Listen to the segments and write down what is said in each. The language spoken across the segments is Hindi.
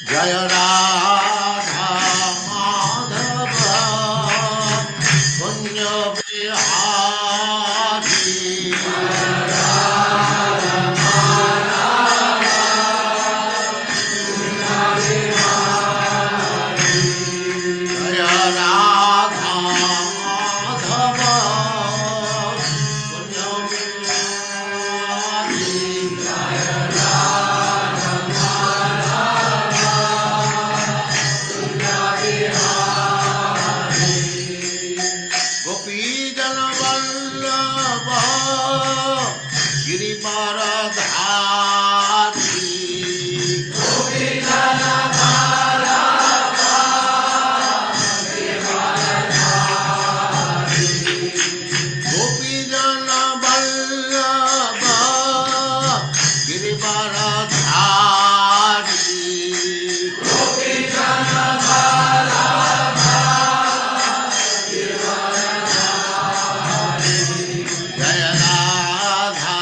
जय राधा माधव कुंज बिहारी जय राधा माधव कुंज बिहारी गोपी जन वल्लभ गिरिवरधारी गोपी जन वल्लभ गिरिवरधारी जय राधा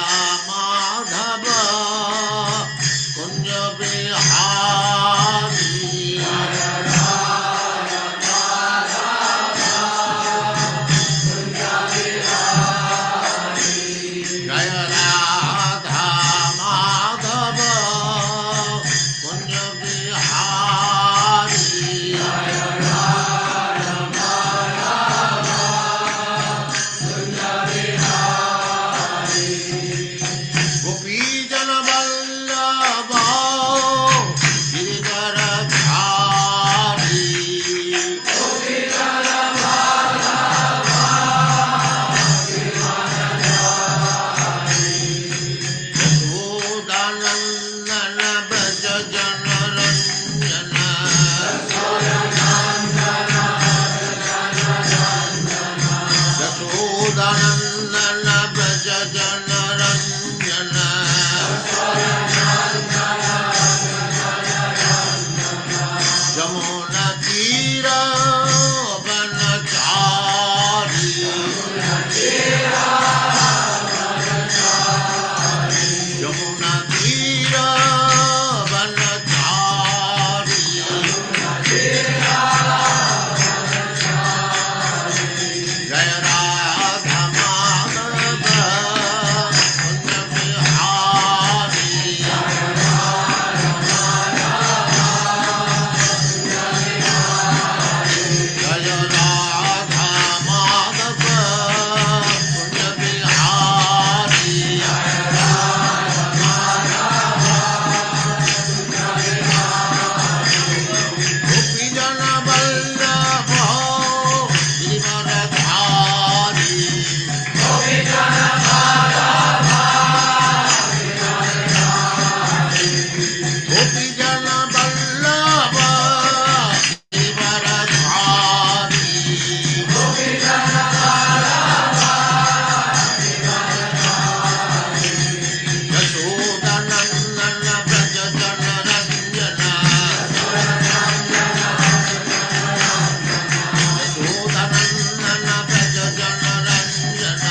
माधव कुंज बिहारी जय राधा माधव कुंज बिहारी गोपी जन वल्लभ गिरिवरधारी यशोदानंदन व्रज जन रंजन यशोदानंदन व्रज जन रंजन जमुना तीर वनचारी यमुना तीर वनचारी जय राधा माधव कुंज बिहारी जय राधा माधव कुंज बिहारी गोपी जन वल्लभ गिरिवरधारी गोपी जन वल्लभ गिरिवरधारी यशोदानंदन व्रज जन रंजन यशोदानंदन व्रज जन रंजन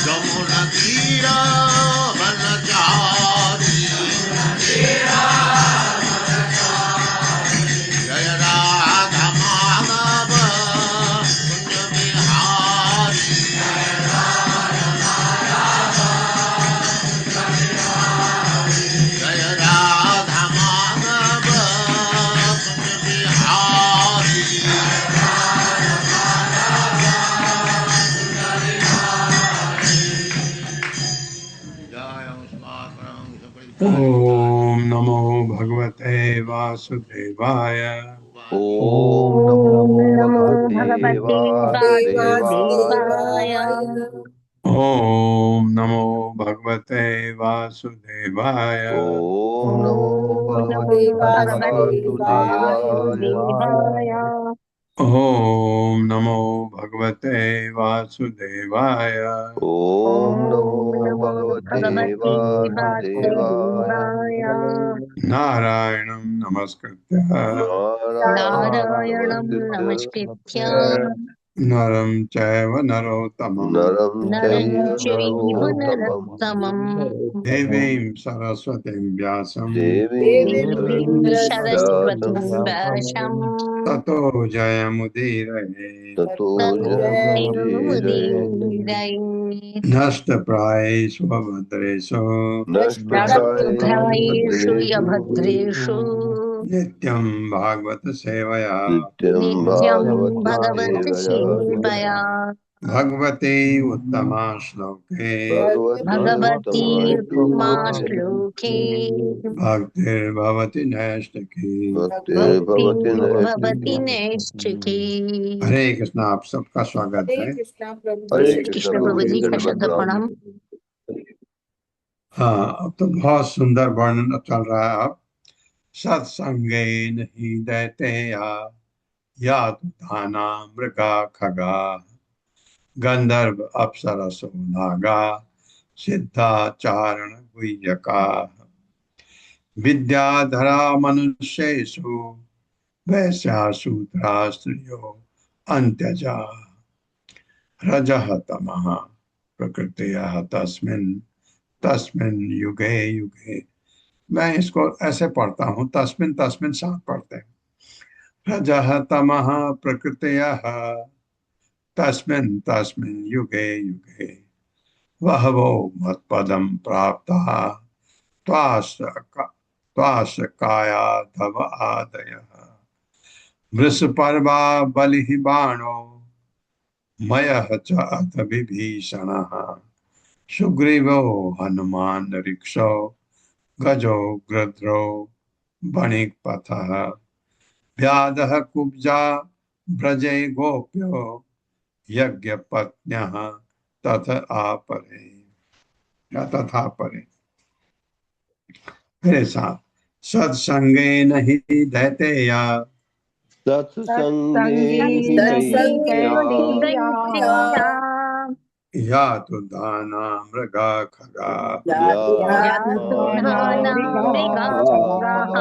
जमुना तीर वनचारी जय राधा माधव कुंज बिहारी जय राधा माधव कुंज बिहारी जय ओम नमो भगवते वासुदेवाय। ओम नमो भगवते वासुदेवाय। ओम नमो भगवते वासुदेवाय। ओम नमो भगवते वासुदेवाय। ओम नमो भगवते वासुदेवाय। ओम नमो भगवते वासुदेवाय। नारायणं नमस्कृत्य नारायणं नारायणं नमस्कृत्य नमस्कृत्य नरं चैव नरोत्तमं नरं नरं चैव चैव नरोत्तमम् नरोत्तमम् देवीं सरस्वतीं व्यासं देवीं देवीं सरस्वतीं सरस्वतीं व्यासम् ततो जयमुदीरये ततो ततो जयमुदीरये। जयमुदीरये। नष्टप्रायेषु भद्रेषु नष्टप्रायेषु नष्टप्रायेषु यभद्रेषु नित्यं भागवत सेवया नित्यं नित्यं भागवत भगवत् सेवया सेवया भगवते उत्तमा श्लोके भगवती भगवती उत्तमा उत्तमा श्लोके श्लोके भक्तिर्भवति नैष्टिकी। भक्तिर्भवति नैष्ठिकी। भक्तिर्भवति नैष्ठिकी। हरे कृष्णा, आप सबका स्वागत है। हरे हरे कृष्ण कृष्ण प्रभु प्रभु जी, जी का दंडवत शब्द प्रणाम। प्रणाम। हाँ, अब तो बहुत सुंदर वर्णन चल रहा है। अब सत्संगे नहीं देते या तो दाना मृगा खगा गंधर्व अप्सरसो नागा सिद्धाचारण गुह्यका विद्याधरा मनुष्येषु वैश्यासूत्रा स्त्रियो अन्त्यजा रजः तमः प्रकृतयः तस्मिन् तस्मिन् युगे युगे। मैं इसको ऐसे पढ़ता हूँ, तस्मिन् तस्मिन् साथ पढ़ते हैं। रजः तमः प्रकृतयः तस्मिन् तस्मिन् युगे युगे बहवो मत्पदं प्राप्ताः त्वाश्च त्वाश्च कायाधव आदयः वृषपर्वा बलिः बाणो मयः च अथ विभीषणः सुग्रीवो हनुमान् ऋक्षो गजो गृध्रो वणिक्पथः व्याधः कुब्जा व्रजे गोप्यो यज्ञपत्न्यः तथ आपरे या तथा परे। मेरे साथ सत्संगे नहीं दैतेया सत्संगे हि सत्संगे दैत्या दैत्या या तो दाना मृगा खगा यातु धाना मृगा खगाः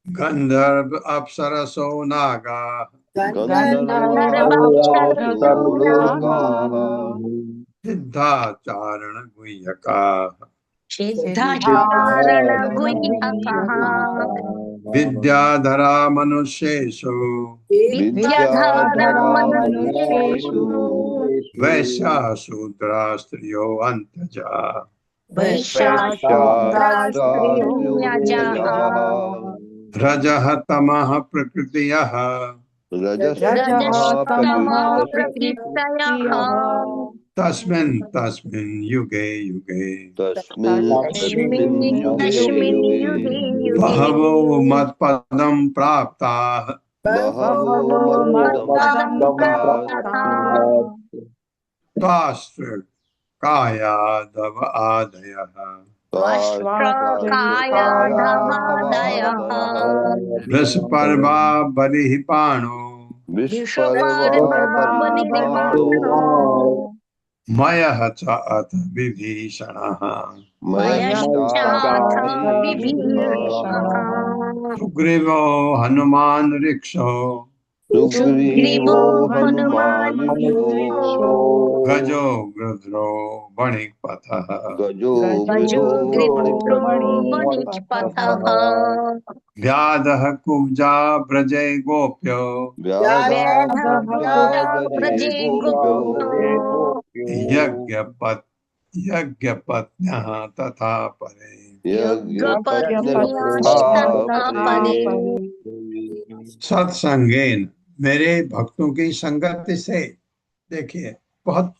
गंधर्व अप्सरसो नागा गन्धर्वाक्षरसो गन्धर्वाप्सरसो नागाः सिद्धाचारण गुह्यका सिद्धाचारण गुह्यकाः विद्याधरा मनुष्येषु विद्याधारा विद्याधरा मनुष्येषु मनुष्येषु वैश्या शूद्रा स्त्रियो अंतजा वैश्याशूद्रा स्त्रियो वैश्यास्त्रास्त्रियोऽन्यजाः न्यजाः रजः तमः प्रकृतियः रजस्तमः रजस्तमा प्रकृतिः प्रकृतयः तस्मिन् तस्मिन् युगे युगे तस्मिन् तस्मिन् तस्मिन् युगे तस्मिन् युगे युगे युगे बहवो मत्पदं प्राप्ताः बहवो बहवो मत्पदं मत्पदं प्राप्ताः प्राप्ताः त्वाश्च कायादव आदयः त्वष्ट्रकायाधवादयः वृषपर्वा बलिः बाणो विष्पर्वा विश्वपर्वा बलिर्बाणो बलिर्बाणो मयः च अथ विभीषणः मयश्चाथ मयश्चाथ विभीषणः विभीषणः सुग्रीवो हनुमान् ऋक्षो सुग्रीवो सुग्रीवो हनुमान् हनुमानिषो ऋषो गजो गृध्रो वणिक्पथः गजो गजो वृधो गृध्रो मणिपथः वणिक्पथः व्याधः कुब्जा व्रजे गोप्यो व्याधः कुब्जा व्याधकुब्जाव्रजे व्रजे गोप्यो गोप्यो यज्ञपत् यज्ञपत्न्यः तथा परे। यज्ञपत्न्यस्तथा यज्ञपत्न्यास्तथा परे। परे। सत्संगेन, मेरे भक्तों की संगति से। देखिए, बहुत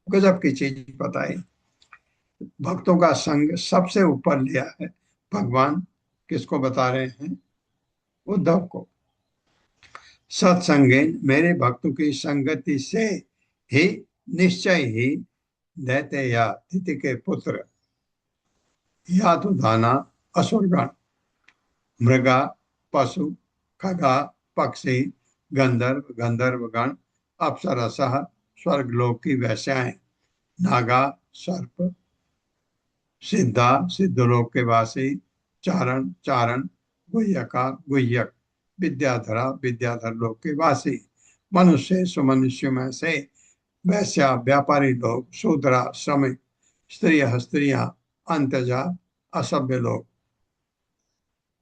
गजब की चीज बताई। भक्तों का संग सबसे ऊपर लिया है भगवान। किसको बता रहे हैं? उद्धव को। सत्संगे, मेरे भक्तों की संगति से ही निश्चय ही दैत्य या तिथि के पुत्र या तो दाना असुरगण मृगा पशु खगा पक्षी गंधर्व गंधर्वगण अप्सरसः स्वर्गलोक की वैश्याएं नागा सर्प सिद्धा सिद्धलोक के वासी चारण चारण गुह्यका गुह्यक विद्याधरा विद्याधर लोक के वासी मनुष्य सुमनुष्य में से वैश्या व्यापारी लोग, शूद्रा श्रमिक, स्त्रियां अंत्यजा असभ्य लोग,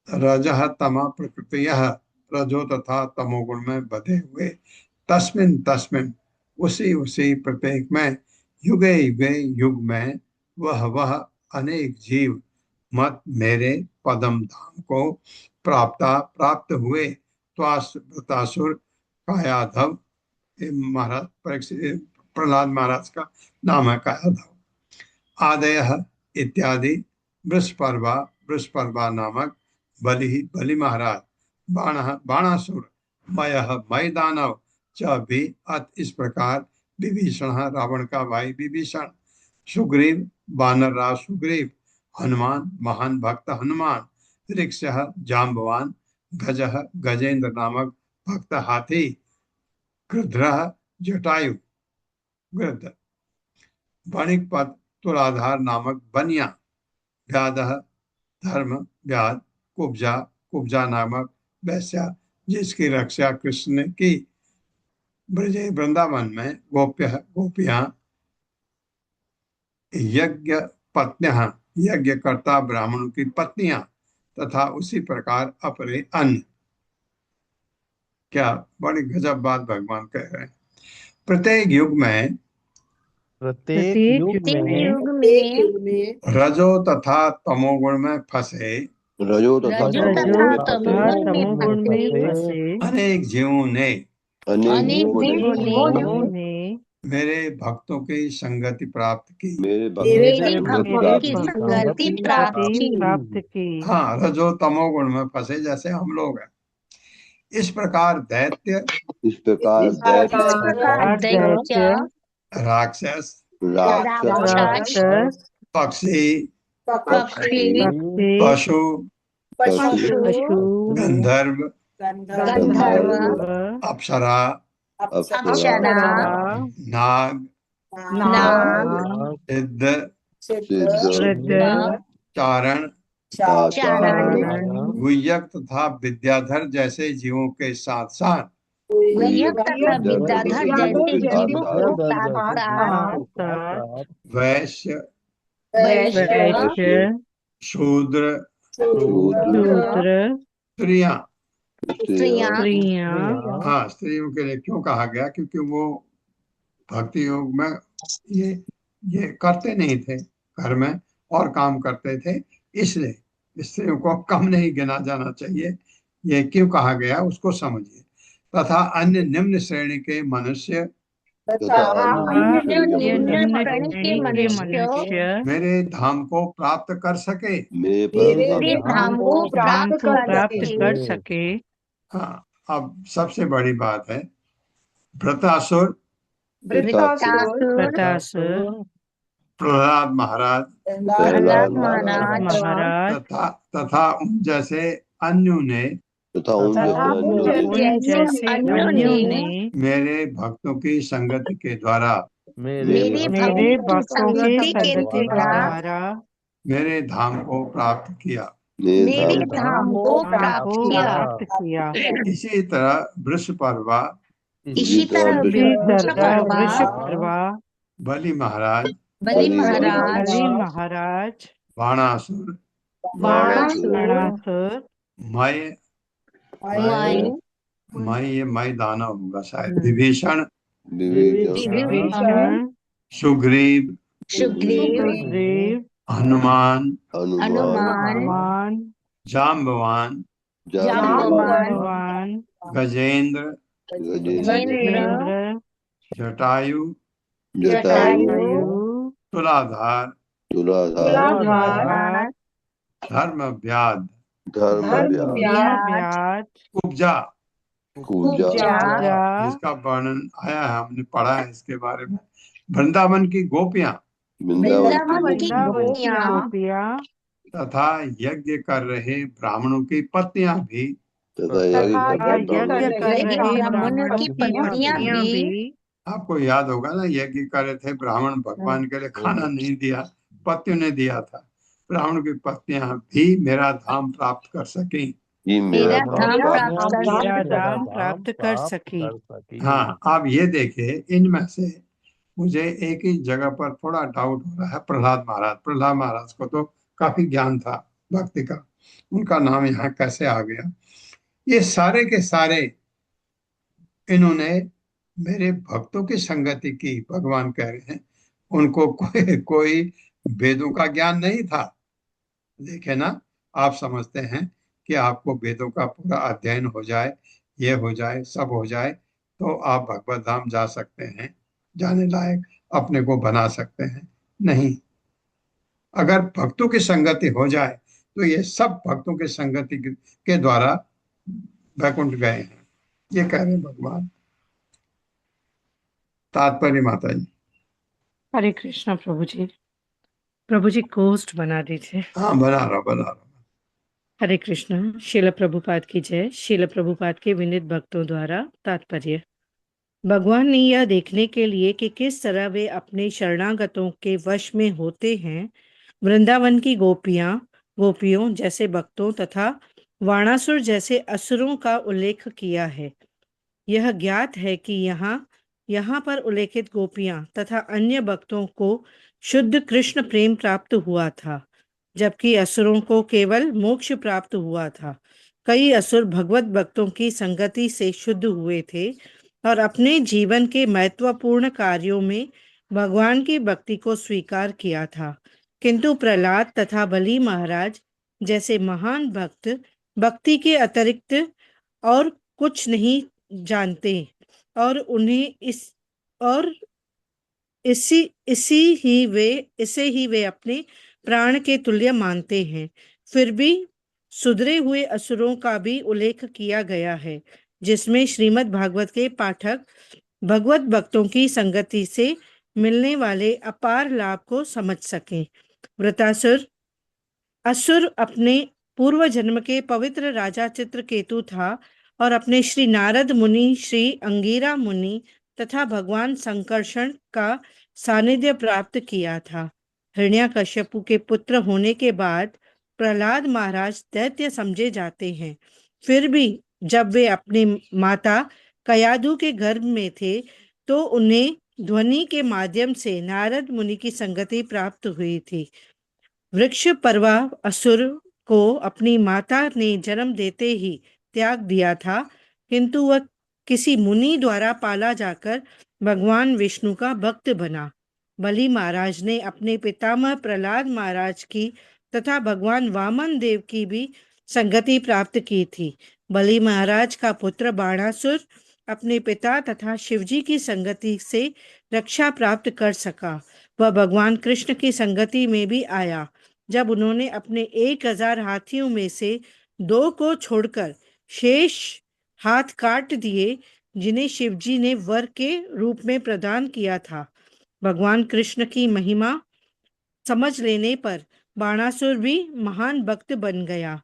रजः तम प्रकृति रजो तथा तमोगुण में बधे हुए, तस्मिन तस्मिन उसी उसी प्रत्येक में, युगे युगे युग में, वह अनेक जीव मत मेरे पदम धाम को प्राप्त हुए। त्वासुर कायाधव, महाराज प्रहलाद महाराज का नाम है कायाधव। आदय इत्यादि वृषपर्वा नामक बलि महाराज, बाणासुर, मय दानव च भी अत इस प्रकार, विभीषण रावण का भाई विभीषण, सुग्रीव वानर राज सुग्रीव, हनुमान महान भक्त हनुमान, ऋक्ष जाम्बवान, गजेंद्र नामक भक्त हाथी, गृध्र जटायु गृध्र, वणिकपद तुलाधार नामक बनिया, व्याध धर्म व्याध, कुब्जा नामक वैश्या जिसकी रक्षा कृष्ण ने की, ब्रजे वृंदावन में गोपियां, यज्ञ पत्नियां यज्ञकर्ता ब्राह्मणों की पत्नियां, तथा उसी प्रकार अपने अन्य। क्या बड़ी गजब बात भगवान कह रहे हैं। प्रत्येक युग में युग में रजो तथा तमोगुण में फंसे रजो तथा रजो तथा तमोगुण में फंसे अनेक जीवों ने अनेक जीवों ने मेरे भक्तों की संगति प्राप्त की। मेरे मेरे भक्तों भक्तों की संगति प्राप्त की। हाँ, रजो तमोगुण में फंसे जैसे हम लोग हैं। इस प्रकार दैत्य, इस प्रकार दैत्य, राक्षस, राक्षस, पक्षी, पक्षी, पशु, पशु, गंधर्व, गंधर्व, अप्सरा, अप्सरा, नाग, नाग, सिद्ध, चारण, गुह्यक तथा विद्याधर जैसे जीवों के साथ साथ गुह्यक तथा विद्याधर जैसे जीवों के साथ वैश्य, वैश्य, शूद्र, स्त्रियां। स्त्रियां, हाँ, स्त्रियों के लिए क्यों कहा गया? क्योंकि वो भक्ति योग में ये करते नहीं थे, घर में और काम करते थे, इसलिए स्त्रियों को कम नहीं गिना जाना चाहिए। ये क्यों कहा गया उसको समझिए। तथा अन्य निम्न श्रेणी के मनुष्य मेरे धाम को प्राप्त कर सके। मेरे धाम को प्राप्त कर सके। हाँ, अब सबसे बड़ी बात है, वृतासुर, प्रहलाद महाराज तथा उन जैसे अन्यों ने मेरे भक्तों की संगति के द्वारा मेरे धाम को प्राप्त किया। इसी तरह वृषपर्वा, बलि महाराज, बाणासुर, मय दानव होगा शायद, विभीषण, सुग्रीव, हनुमान, जाम्बवान, गजेंद्र, जटायु, तुलाधार, धर्म व्याध, कुब्जा जिसका वर्णन आया है, हमने पढ़ा है इसके बारे में। वृंदावन की गोपियां तथा यज्ञ कर रहे ब्राह्मणों की पत्नियां भी आपको याद होगा ना, यज्ञ कर रहे थे ब्राह्मण, भगवान के लिए खाना नहीं दिया, पत्नियों ने दिया था। ब्राह्मण की पत्नियां भी मेरा धाम प्राप्त कर सकें। ये मेरा मेरा धाम धाम प्राप्त कर मेरा सके। धाम प्राप्त कर सकी। हाँ, आप ये देखिए, इनमें से मुझे एक ही जगह पर थोड़ा डाउट हो रहा है। प्रहलाद महाराज को तो काफी ज्ञान था भक्ति का, उनका नाम यहाँ कैसे आ गया? ये सारे के सारे इन्होंने मेरे भक्तों की संगति की, भगवान कह रहे हैं। उनको कोई कोई वेदों का ज्ञान नहीं था। देखे ना, आप समझते हैं कि आपको वेदों का पूरा अध्ययन हो जाए, ये हो जाए, सब हो जाए, तो आप भगवत धाम जा सकते हैं, जाने लायक अपने को बना सकते हैं? नहीं। अगर भक्तों की संगति हो जाए तो ये सब भक्तों की संगति के द्वारा वैकुंठ गए हैं, ये कह रहे हैं भगवान। तात्पर्य माता जी। हरे कृष्णा प्रभु जी। प्रभु जी कोस्ट बना दीजिए। हाँ, बना रहा। हरे कृष्णा। शिल प्रभुपाद की जय। शिल प्रभुपाद के विनीत भक्तों द्वारा तात्पर्य। भगवान ने यह देखने के लिए कि किस तरह वे अपने शरणागतों के वश में होते हैं, वृंदावन की गोपियों जैसे भक्तों तथा वाणासुर जैसे असुरों का उल्लेख किया है। यह ज्ञात है कि यहाँ पर उल्लेखित गोपियां तथा अन्य भक्तों को शुद्ध कृष्ण प्रेम प्राप्त हुआ था, जबकि असुरों को केवल मोक्ष प्राप्त हुआ था। कई असुर भगवत भक्तों की संगति से शुद्ध हुए थे और अपने जीवन के महत्वपूर्ण कार्यों में भगवान की भक्ति को स्वीकार किया था, किंतु प्रहलाद तथा बलि महाराज जैसे महान भक्त भक्ति के अतिरिक्त और कुछ नहीं जानते और उन्हें इसे ही वे अपने प्राण के तुल्य मानते हैं। फिर भी सुधरे हुए असुरों का भी उल्लेख किया गया है, जिसमें श्रीमद् भागवत के पाठक भगवत भक्तों की संगति से मिलने वाले अपार लाभ को समझ सकें। वृतासुर असुर अपने पूर्व जन्म के पवित्र राजा चित्रकेतु था और अपने श्री नारद मुनि, श्री अंगिरा मुनि तथा भगवान संकर्षण का सानिध्य प्राप्त किया था। हिरण्यकश्यपु के पुत्र होने के बाद प्रहलाद महाराज दैत्य समझे जाते हैं। फिर भी जब वे अपने माता कयादु के गर्भ में थे तो उन्हें ध्वनि के माध्यम से नारद मुनि की संगति प्राप्त हुई थी। वृक्ष पर्वा असुर को अपनी माता ने जन्म देते ही त्याग दिया था, किंतु वह किसी मुनि द्वारा पाला जाकर भगवान विष्णु का भक्त बना। बलि महाराज ने अपने पितामह प्रहलाद महाराज की तथा भगवान वामन देव की भी संगति प्राप्त की थी। बलि महाराज का पुत्र बाणासुर अपने पिता तथा शिवजी की संगति से रक्षा प्राप्त कर सका। वह भगवान कृष्ण की संगति में भी आया। जब उन्होंने अपने 1000 हाथियों में से 2 को छोड़कर शेष हाथ काट दिए, जिन्हें शिवजी ने वर के रूप में प्रदान किया था। भगवान कृष्ण की महिमा समझ लेने पर बाणासुर भी महान भक्त बन गया।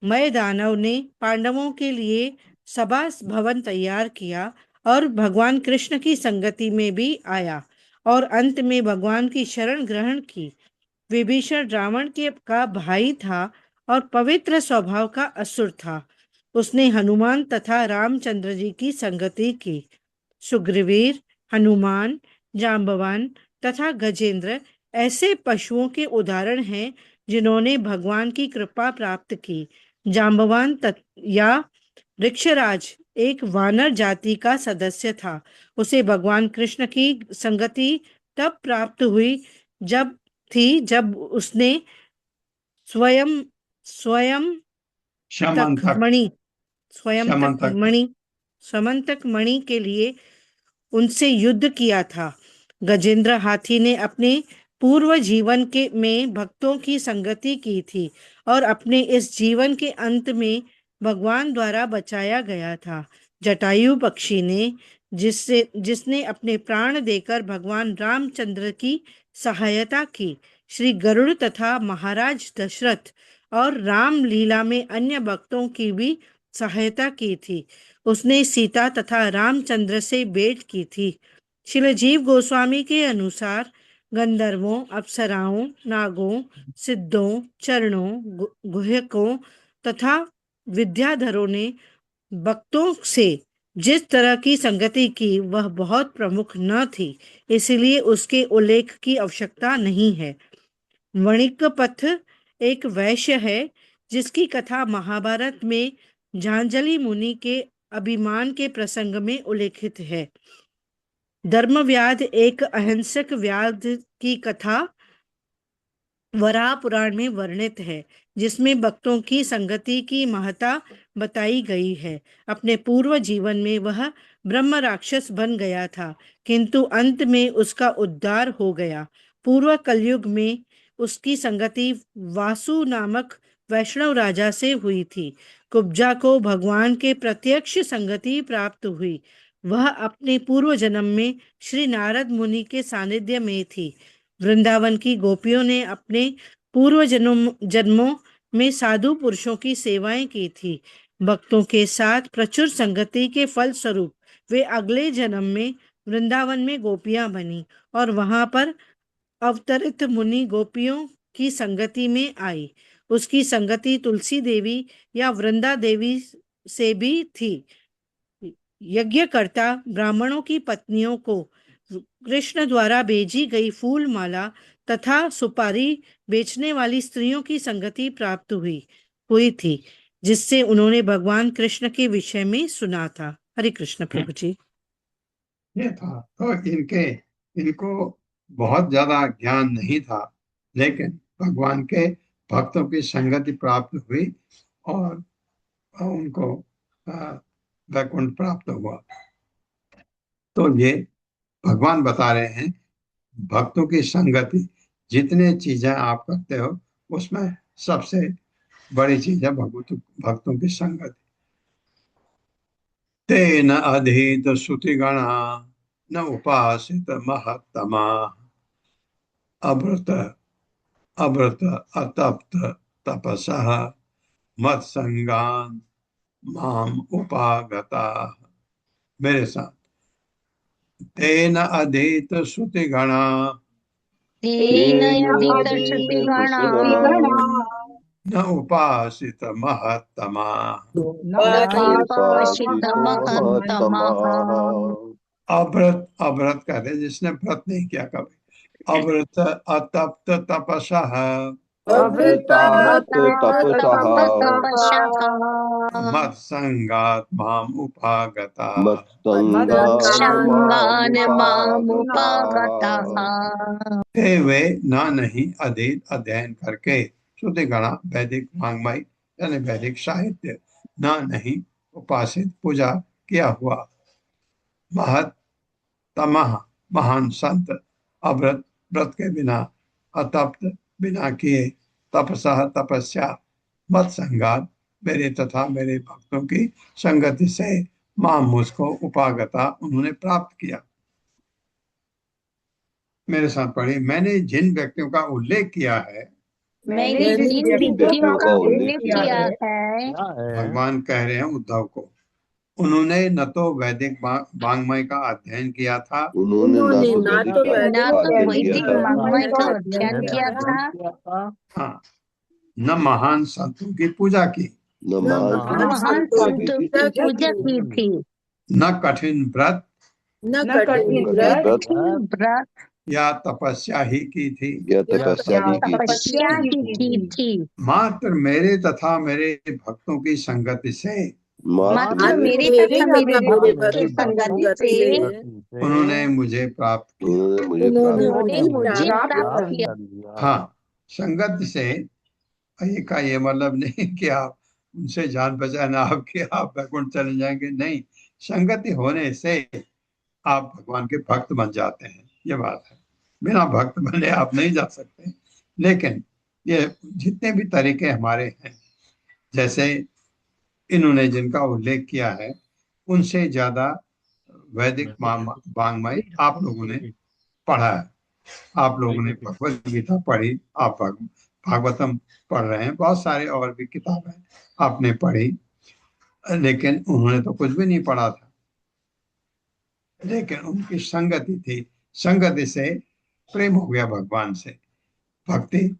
मय दानव ने पांडवों के लिए सभा भवन तैयार किया और भगवान कृष्ण की संगति में भी आया और अंत में भगवान की शरण ग्रहण की। विभीषण रावण का भाई था और पवित्र स्वभाव का असुर था। उसने हनुमान तथा रामचंद्र जी की संगति की। सुग्रीवीर, हनुमान, जांबवान तथा गजेंद्र ऐसे पशुओं के उदाहरण हैं जिन्होंने भगवान की कृपा प्राप्त की। जांबवान या वृक्षराज एक वानर जाति का सदस्य था। उसे भगवान कृष्ण की संगति तब प्राप्त हुई जब उसने स्वयं समंतक मणि के लिए उनसे युद्ध किया था। गजेंद्र हाथी ने अपने पूर्व जीवन में भक्तों की संगति की थी और अपने इस जीवन के अंत में भगवान द्वारा बचाया गया था। जटायु पक्षी ने जिसने अपने प्राण देकर भगवान रामचंद्र की सहायता की। श्री गरुड़ तथा महाराज दशरथ और राम लीला में अन्य भक्तों की भी सहायता की थी। उसने सीता तथा रामचंद्र से भेंट की थी। श्रील जीव गोस्वामी के अनुसार गंधर्वों, अप्सराओं, नागों, सिद्धों, चरणों, गुह्यकों तथा विद्याधरों ने भक्तों से जिस तरह की संगति की वह बहुत प्रमुख न थी, इसलिए उसके उल्लेख की आवश्यकता नहीं है। वणिकपथ एक वैश्य है जिसकी कथा महाभारत में झांझली मुनि के अभिमान के प्रसंग में उल्लेखित है। धर्मव्याध एक अहिंसक व्याध की कथा वराह पुराण में वर्णित है, जिसमें भक्तों की संगति की महत्ता बताई गई है। अपने पूर्व जीवन में वह ब्रह्म राक्षस बन गया था, किंतु अंत में उसका उद्धार हो गया। पूर्व कलयुग में उसकी संगति वासु नामक वैष्णव राजा से हुई थी। कुब्जा को भगवान के प्रत्यक्ष संगति प्राप्त हुई। वह अपने पूर्व जन्म में श्री नारद मुनि के सानिध्य में थी। वृंदावन की गोपियों ने अपने पूर्व जन्मों में साधु पुरुषों की सेवाएं की थी। भक्तों के साथ प्रचुर संगति के फल स्वरूप वे अगले जन्म में वृंदावन में गोपियां बनी और वहां पर अवतरित मुनि गोपियों की संगति में आई। उसकी संगति तुलसी देवी या वृंदा देवी से भी थी। यज्ञकर्ता ब्राह्मणों की पत्नियों को कृष्ण द्वारा भेजी गई फूल माला तथा सुपारी बेचने वाली स्त्रियों की संगति प्राप्त हुई थी, जिससे उन्होंने भगवान कृष्ण के विषय में सुना था। हरे कृष्ण प्रभु जी। ये था। तो इनको बहुत ज्यादा ज्ञान नहीं था, लेकिन भगवान के भक्तों की संगति प्राप्त हुई और उनको वैकुंठ प्राप्त हुआ। तो ये भगवान बता रहे हैं, भक्तों की संगति, जितने चीजें आप करते हो उसमें सबसे बड़ी चीज है भक्तों की संगति। तेन अधीत श्रुतिगणा न उपासित महत्तमा अव्रत अतप्त तपसः मत्संगान माम उपागता। मेरे साथ, तेन अधीत श्रुतिगणा न उपासित महत्तमा अव्रत कहते हैं जिसने व्रत नहीं किया कभी। अव्रत अतप्त तपसः मत्संगात् माम उपागता। ते वे ना नहीं अधीत अध्ययन करके श्रुति गणा वैदिक वाङ्मय यानी वैदिक साहित्य, ना नहीं उपासित पूजा किया हुआ महत्तमः महान संत, अव्रत व्रत के बिना, अतप्त बिना किए, तपसः तपस्या, मत संगात मेरे तथा मेरे भक्तों की संगति से माम मुझको उपागता उन्होंने प्राप्त किया। मेरे साथ पढ़ी, मैंने जिन व्यक्तियों का उल्लेख किया है, मैंने जिन व्यक्तियों का उल्लेख किया है, भगवान कह रहे हैं उद्धव को, उन्होंने न तो वैदिक वाङ्मय का अध्ययन किया था, उन्होंने ना तो वैदिक वाङ्मय का अध्ययन किया था, हाँ, न महान संतों की पूजा की, न महान संतों की पूजा की थी, न कठिन व्रत या तपस्या ही की थी, मात्र मेरे तथा मेरे भक्तों की संगति से उन्होंने मुझे प्राप्त किया। हाँ, संगति से का ये मतलब नहीं कि आप उनसे जान पहचान आपके आप वैकुंठ चले जाएंगे, नहीं, संगति होने से आप भगवान के भक्त बन जाते हैं, ये बात है। बिना भक्त बने आप नहीं जा सकते। लेकिन ये जितने भी तरीके हमारे हैं, जैसे इन्होंने जिनका उल्लेख किया है, उनसे ज्यादा वैदिक वाङ्मय आप लोगों ने पढ़ा है। आप लोगों ने भगवत गीता पढ़ी, आप भागवतम पढ़ रहे हैं, बहुत सारे और भी किताबें आपने पढ़ी, लेकिन उन्होंने तो कुछ भी नहीं पढ़ा था। लेकिन उनकी संगति थी, संगति से प्रेम हो गया भगवान से, भक्ति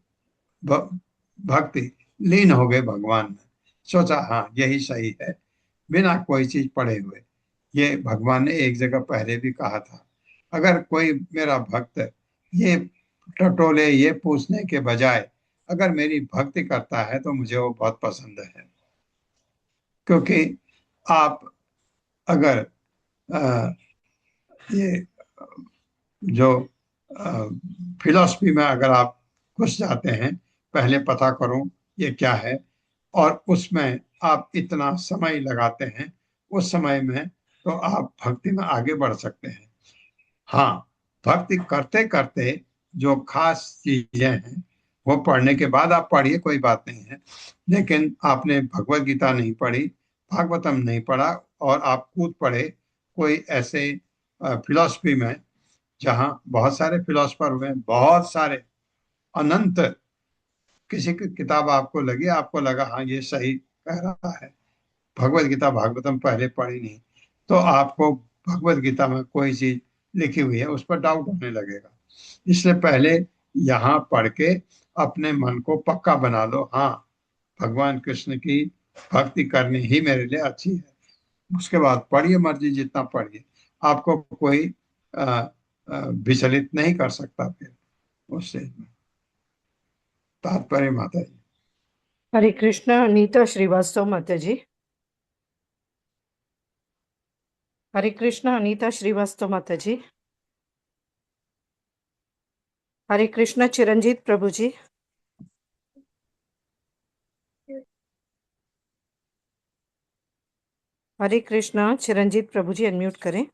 लीन हो गए भगवान में, सोचा हाँ यही सही है, बिना कोई चीज पढ़े हुए। ये भगवान ने एक जगह पहले भी कहा था, अगर कोई मेरा भक्त ये टटोले ये पूछने के बजाय अगर मेरी भक्ति करता है तो मुझे वो बहुत पसंद है। क्योंकि आप अगर अ, ये जो फिलॉसफी में अगर आप घुस जाते हैं, पहले पता करो ये क्या है, और उसमें आप इतना समय लगाते हैं, उस समय में तो आप भक्ति में आगे बढ़ सकते हैं। हाँ, भक्ति करते करते जो खास चीजें हैं वो पढ़ने के बाद आप पढ़िए, कोई बात नहीं है। लेकिन आपने भगवत गीता नहीं पढ़ी, भागवतम नहीं पढ़ा, और आप कूद पड़े कोई ऐसे फिलॉसफी में जहाँ बहुत सारे फिलोसफर हुए, बहुत सारे अनंत, किसी की किताब आपको लगी, आपको लगा हाँ ये सही कह रहा है, भगवत गीता भागवतम पहले पढ़ी नहीं, तो आपको भगवत गीता में कोई चीज लिखी हुई है उस पर डाउट होने लगेगा। इसलिए पहले यहाँ पढ़ के अपने मन को पक्का बना लो, हाँ भगवान कृष्ण की भक्ति करनी ही मेरे लिए अच्छी है। उसके बाद पढ़िए, मर्जी जितना पढ़िए, आपको कोई विचलित नहीं कर सकता फिर उससे। तात्पर्य माता जी। हरे कृष्णा। अनीता श्रीवास्तव माता जी। हरे कृष्णा। अनीता श्रीवास्तव माता जी। हरे कृष्णा। चिरंजीत प्रभु जी। हरे कृष्णा। चिरंजीत प्रभु जी अनम्यूट करें।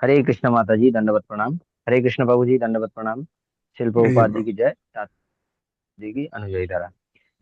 हरे कृष्ण माता जी, दंडवत प्रणाम। हरे कृष्ण प्रभु जी, दंडवत प्रणाम। शिल प्रभुपाद जी की जय, तात जी की अनुजयी धारा।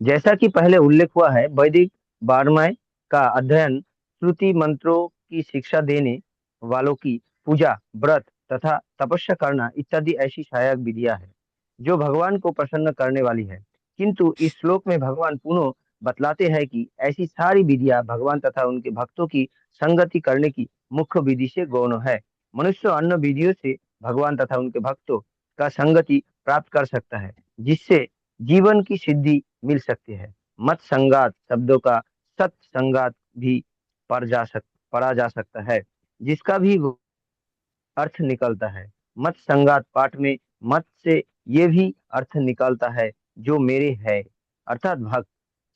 जैसा कि पहले उल्लेख हुआ है, वैदिक वाङ्मय का अध्ययन श्रुति मंत्रों की शिक्षा देने वालों की पूजा, व्रत तथा तपस्या करना इत्यादि ऐसी सहायक विधियां है जो भगवान को प्रसन्न करने वाली है। किंतु इस श्लोक में भगवान पुनः बतलाते हैं कि ऐसी सारी विधियां भगवान तथा उनके भक्तों की संगति करने की मुख्य विधि से गौण है। मनुष्य अन्य विधियों से भगवान तथा उनके भक्तों का संगति प्राप्त कर सकता है, जिससे जीवन की सिद्धि मिल सकती है। मत संगात शब्दों का सत संगात भी पढ़ा जा सकता है, जिसका भी अर्थ निकलता है। मत संगात पाठ में मत से ये भी अर्थ निकलता है जो मेरे है, अर्थात भक्त।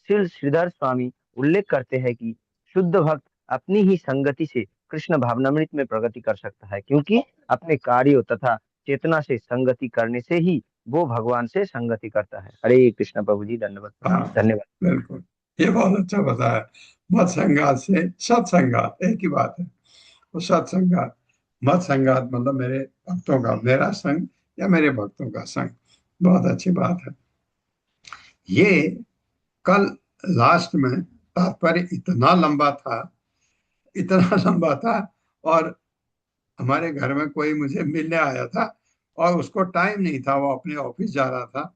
श्री श्रीधर स्वामी उल्लेख करते हैं कि शुद्ध भक्त अपनी ही संगति से कृष्ण भावनामृत में प्रगति कर सकता है, क्योंकि अपने कार्यों तथा चेतना से संगति करने से ही वो भगवान से संगति करता है। हरे कृष्ण प्रभु जी, धन्यवाद प्रणाम। हाँ धन्यवाद। बिल्कुल, ये बहुत अच्छा बताया। मत संगात से सत्संगात एक ही बात है। वो सत्संगात, मत संगात मतलब मेरे भक्तों का, मेरा संग या मेरे भक्तों का संग, बहुत अच्छी बात है। ये कल लास्ट में तात्पर्य इतना लंबा था, इतना लंबा था, और हमारे घर में कोई मुझे मिलने आया था और उसको टाइम नहीं था, वो अपने ऑफिस जा रहा था,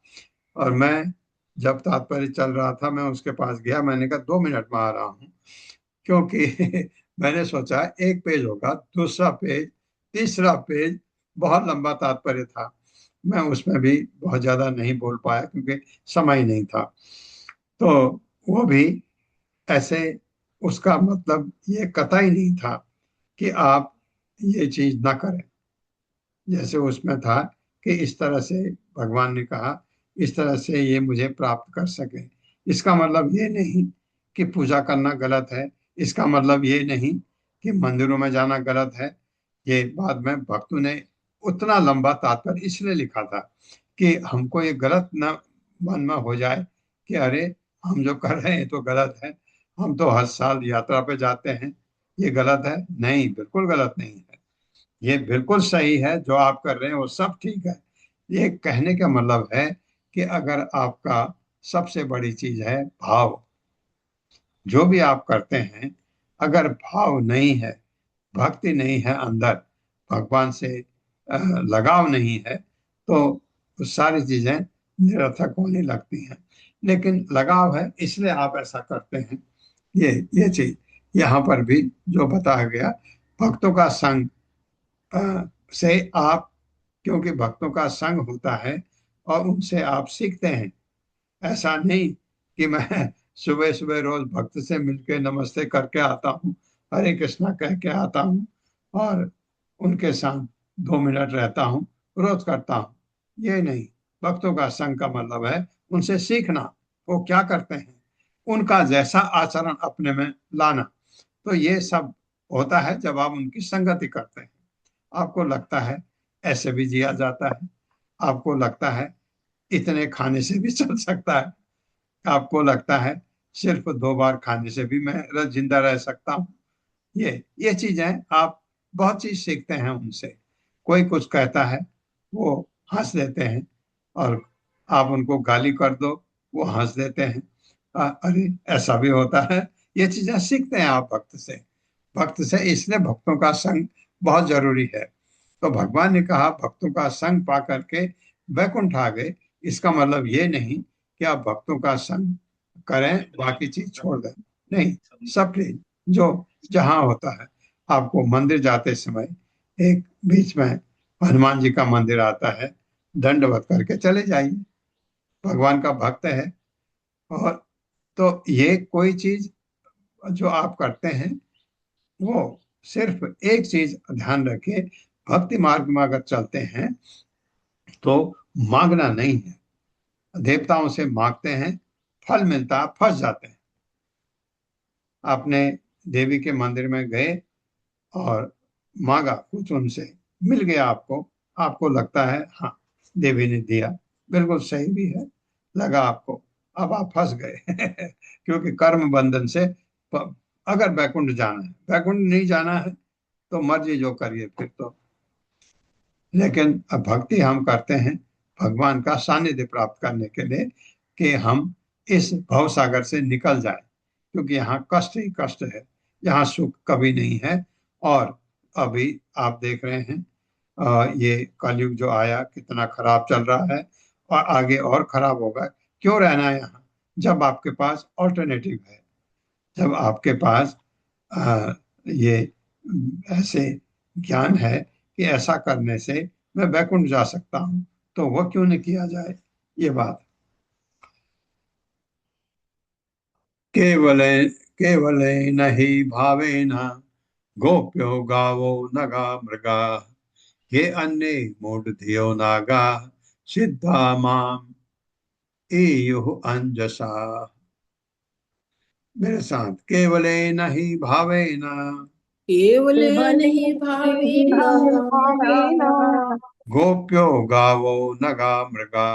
और मैं जब तात्पर्य चल रहा था मैं उसके पास गया, मैंने कहा 2 मिनट में आ रहा हूँ, क्योंकि मैंने सोचा एक पेज होगा, दूसरा पेज, तीसरा पेज, बहुत लंबा तात्पर्य था। मैं उसमें भी बहुत ज्यादा नहीं बोल पाया क्योंकि समय नहीं था। तो वो भी ऐसे, उसका मतलब ये कतई नहीं था कि आप ये चीज ना करें, जैसे उसमें था कि इस तरह से भगवान ने कहा, इस तरह से ये मुझे प्राप्त कर सके। इसका मतलब ये नहीं कि पूजा करना गलत है, इसका मतलब ये नहीं कि मंदिरों में जाना गलत है। ये बाद में भक्तों ने उतना लंबा तात्पर्य इसलिए लिखा था कि हमको ये गलत न मन में हो जाए कि अरे हम जो कर रहे हैं तो गलत है, हम तो हर साल यात्रा पे जाते हैं, ये गलत है। नहीं, बिल्कुल गलत नहीं है, ये बिल्कुल सही है, जो आप कर रहे हैं वो सब ठीक है। ये कहने का मतलब है कि अगर आपका सबसे बड़ी चीज है भाव, जो भी आप करते हैं, अगर भाव नहीं है, भक्ति नहीं है अंदर, भगवान से लगाव नहीं है, तो वो सारी चीजें निरर्थक होने लगती हैं। लेकिन लगाव है इसलिए आप ऐसा करते हैं। ये चीज यहाँ पर भी जो बताया गया, भक्तों का संग से आप, क्योंकि भक्तों का संग होता है और उनसे आप सीखते हैं। ऐसा नहीं कि मैं सुबह सुबह रोज भक्त से मिलके नमस्ते करके आता हूँ, हरे कृष्णा कह के आता हूँ और उनके साथ 2 मिनट रहता हूँ, रोज करता हूँ। ये नहीं, भक्तों का संग का मतलब है उनसे सीखना, वो क्या करते हैं, उनका जैसा आचरण अपने में लाना। तो ये सब होता है जब आप उनकी संगति करते हैं। आपको लगता है ऐसे भी जिया जाता है, आपको लगता है इतने खाने से भी चल सकता है, आपको लगता है सिर्फ 2 बार खाने से भी मैं जिंदा रह सकता हूँ। ये चीजें आप बहुत चीज सीखते हैं उनसे। कोई कुछ कहता है वो हंस देते हैं, और आप उनको गाली कर दो वो हंस देते हैं। अरे ऐसा भी होता है। ये चीजें सीखते हैं आप भक्त से। इसलिए भक्तों का संग बहुत जरूरी है। तो भगवान ने कहा भक्तों का संग पा करके वैकुंठ आ गए। इसका मतलब ये नहीं कि आप भक्तों का संग करें बाकी चीज छोड़ दें, नहीं। सब ठीक जो जहां होता है। आपको मंदिर जाते समय एक बीच में हनुमान जी का मंदिर आता है, दंडवत करके चले जाइए, भगवान का भक्त है। और तो ये कोई चीज जो आप करते हैं वो सिर्फ एक चीज ध्यान रखिए, भक्ति मार्ग में अगर चलते हैं तो मांगना नहीं है। देवताओं से मांगते हैं, फल मिलता, फंस जाते हैं। आपने देवी के मंदिर में गए और मांगा कुछ उनसे, मिल गया आपको, आपको लगता है हाँ देवी ने दिया, बिल्कुल सही भी है, लगा आपको, अब आप फंस गए क्योंकि कर्म बंधन से अगर बैकुंठ जाना है, बैकुंठ नहीं जाना है तो मर्जी जो करिए फिर तो। लेकिन अब भक्ति हम करते हैं भगवान का सानिध्य प्राप्त करने के लिए, कि हम इस भव सागर से निकल जाए, क्योंकि यहाँ कष्ट ही कष्ट है, यहाँ सुख कभी नहीं है। और अभी आप देख रहे हैं ये कलयुग जो आया कितना खराब चल रहा है, और आगे और खराब होगा। क्यों रहना है यहाँ जब आपके पास ऑल्टरनेटिव है, जब आपके पास ये ऐसे ज्ञान है कि ऐसा करने से मैं वैकुंठ जा सकता हूँ, तो वो क्यों नहीं किया जाए। ये बात केवल केवल नहीं भावेन गोप्यो गावो नगा मृगा ये अन्य मूढ़ नागा सिद्धा माम एयुः अंजसा। मेरे साथ केवल नहीं भावेन केवलेन हि केवलेन भावेन भावेन गोप्यो गावो नगा मृगा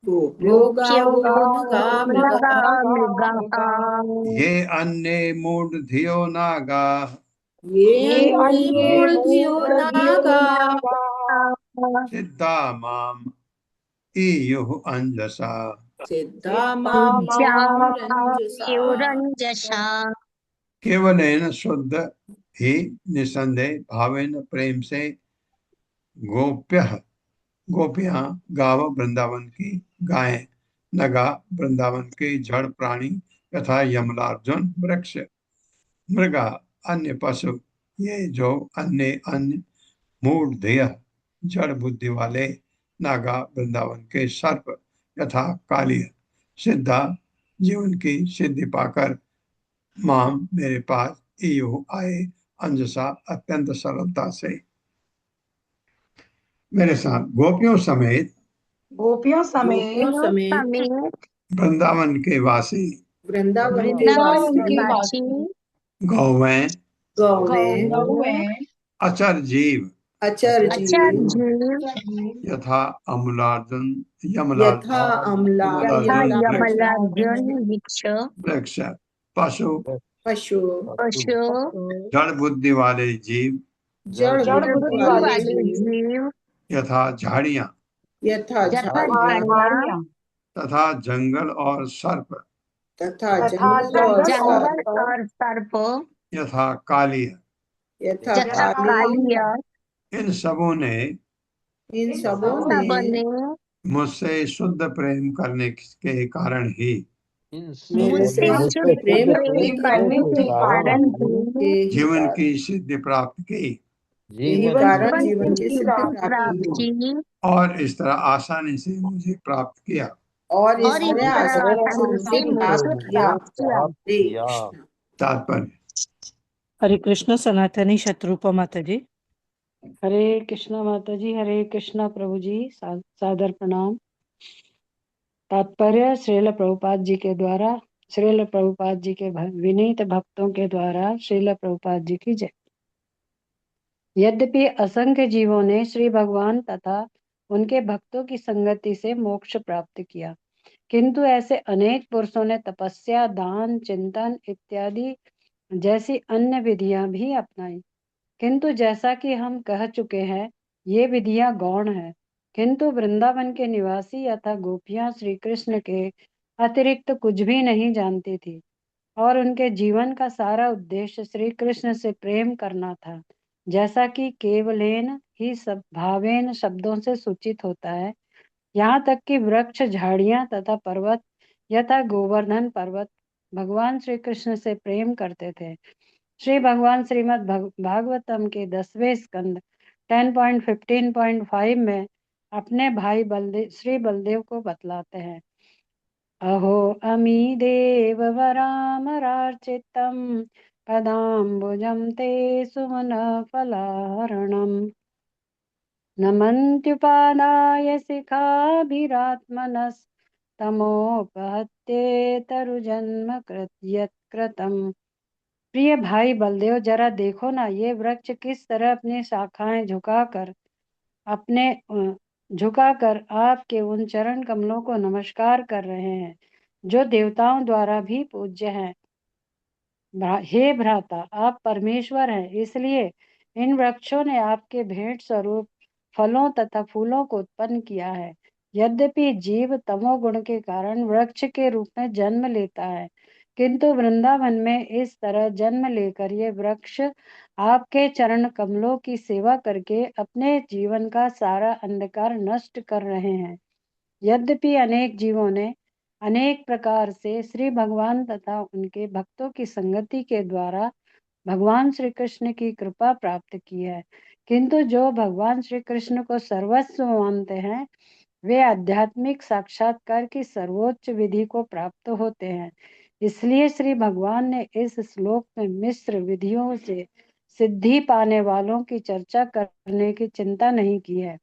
गोप्यो गावो नगा मृगः ये अन्य मूढ़ नागा ये ये अन्ये अन्ये मूढधियो नागा सिद्धा माम ईयुः अंजसा। सिद्धा मामुरंजसा। केवल शुद्ध ही निसंदेह भावेन प्रेम से गोप्य गोपियां गाव वृंदावन की गायें नगा वृंदावन के जड़ प्राणी तथा यमलार्जुन वृक्ष मृगा अन्य पशु ये जो अन्य अन्य मूढ़ जड़ बुद्धि वाले नागा वृंदावन के सर्प यथा कालिय सिद्धा जीवन की सिद्धि पाकर माम मेरे पास इयो आए अंजसा अत्यंत सरलता से। मेरे साथ गोपियों समेत गोपियों गोपियों समेत समेत वृंदावन के वासी वृंदावन के वृंदावन के वासी वासी गौवें गौवें गौवें अचर जीव अचर जीव यथा अमलार्जुन यथा अम्ला यमलार्जुन वृक्ष वृक्ष पशु पशु जड़ बुद्धि वाले जीव जड़ जड़ बुद्धि बुद्धि वाले वाले जीव यथा झाड़ियां यथा तथा झाड़ियां झाड़ियां तथा जंगल और सर्प तथा तथा जंगल और जंगल सर्प यथा कालिय यथा यथा काली इन सबों ने इन सबों ने मुझसे शुद्ध प्रेम करने के कारण ही मुझसे शुद्ध प्रेम करने के कारण के ही जीवन की सिद्धि प्राप्त की यही कारण जीवन की सिद्धि प्राप्त की और इस तरह आसानी से मुझे प्राप्त किया। और इस और इस तरह तरह असुरों असुरों से से नाश मोक्ष किया। प्राप्त किया। तात्पर्य। हरे कृष्ण सनातनी शत्रुपा माता जी। हरे कृष्णा माता जी, हरे कृष्णा प्रभु जी, सादर प्रणाम। तात्पर्य श्रील प्रभुपाद जी के द्वारा, श्रील प्रभुपाद जी के विनीत भक्तों के द्वारा श्रील प्रभुपाद जी की जय। यद्यपि असंख्य जीवों ने श्री भगवान तथा उनके भक्तों की संगति से मोक्ष प्राप्त किया, किंतु ऐसे अनेक पुरुषों ने तपस्या, दान, चिंतन इत्यादि जैसी अन्य विधियां भी अपनाई, किंतु जैसा कि हम कह चुके हैं, ये विधियां गौण है। किंतु वृंदावन के निवासी अथा गोपियां श्री कृष्ण के अतिरिक्त कुछ भी नहीं जानती थी, और उनके जीवन का सारा उद्देश्य श्री कृष्ण से प्रेम करना था, जैसा कि केवलेन ही सब भावेन शब्दों से सूचित होता है। यहाँ तक कि वृक्ष, झाड़ियां तथा पर्वत यथा गोवर्धन पर्वत भगवान श्री कृष्ण से प्रेम करते थे। श्री भगवान श्रीमद् भागवतम के 10वें स्कंद 10.15.5 में अपने भाई श्री बलदेव को बतलाते हैं। अहो अमी देव वरामरार्चितम पदाम्बुजं ते सुमन फलाहरणम् नमन्त्युपादाय शिखाभिरात्मनस्तमोपहत्ये तरुजन्म यत्कृतम्। प्रिय भाई बलदेव, जरा देखो ना, ये वृक्ष किस तरह अपनी शाखाएं झुकाकर आपके उन चरण कमलों को नमस्कार कर रहे हैं, जो देवताओं द्वारा भी पूज्य हैं। हे भ्राता, आप परमेश्वर हैं, इसलिए इन वृक्षों ने आपके भेंट स्वरूप फलों तथा फूलों को उत्पन्न किया है। यद्यपि जीव तमोगुण के कारण वृक्ष के रूप में जन्म लेता है, किंतु वृंदावन में इस तरह जन्म लेकर ये वृक्ष आपके चरण कमलों की सेवा करके अपने जीवन का सारा अंधकार नष्ट कर रहे हैं। यद्यपि अनेक जीवों ने अनेक प्रकार से श्री भगवान तथा उनके भक्तों की संगति के द्वारा भगवान श्री कृष्ण की कृपा प्राप्त की है, किंतु जो भगवान श्री कृष्ण को सर्वस्व मानते हैं, वे आध्यात्मिक साक्षात्कार की सर्वोच्च विधि को प्राप्त होते हैं। इसलिए श्री भगवान ने इस श्लोक में मिश्र विधियों से सिद्धि पाने वालों की चर्चा करने की चिंता नहीं की है,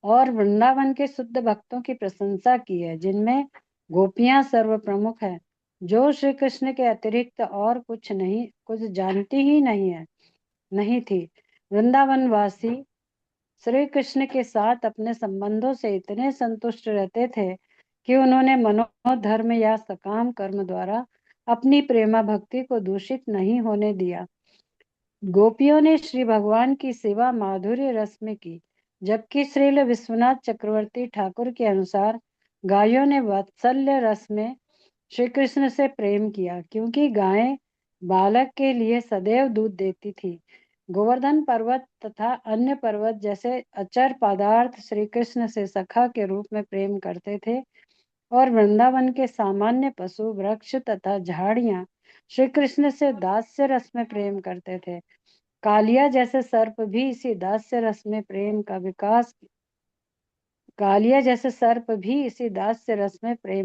और वृंदावन के शुद्ध भक्तों की प्रशंसा की है, जिनमें गोपियां सर्व प्रमुख है, जो श्री कृष्ण के अतिरिक्त और कुछ जानती ही नहीं थी। वृंदावन वासी श्री कृष्ण के साथ अपने संबंधों से इतने संतुष्ट रहते थे कि उन्होंने मनोधर्म या सकाम कर्म द्वारा अपनी प्रेमा भक्ति को दूषित नहीं होने दिया। गोपियों ने श्री भगवान की सेवा माधुर्य रस में की, जबकि श्रील विश्वनाथ चक्रवर्ती ठाकुर के अनुसार गायों ने वात्सल्य रस में श्री कृष्ण से प्रेम किया, क्योंकि गायें बालक के लिए सदैव दूध देती थी। गोवर्धन पर्वत तथा अन्य पर्वत जैसे अचर पदार्थ श्री कृष्ण से सखा के रूप में प्रेम करते थे, और वृंदावन के सामान्य पशु, वृक्ष तथा झाड़ियां श्री कृष्ण से दास्य रस में प्रेम करते थे। कालिया जैसे सर्प भी इसी दास्य रस में प्रेम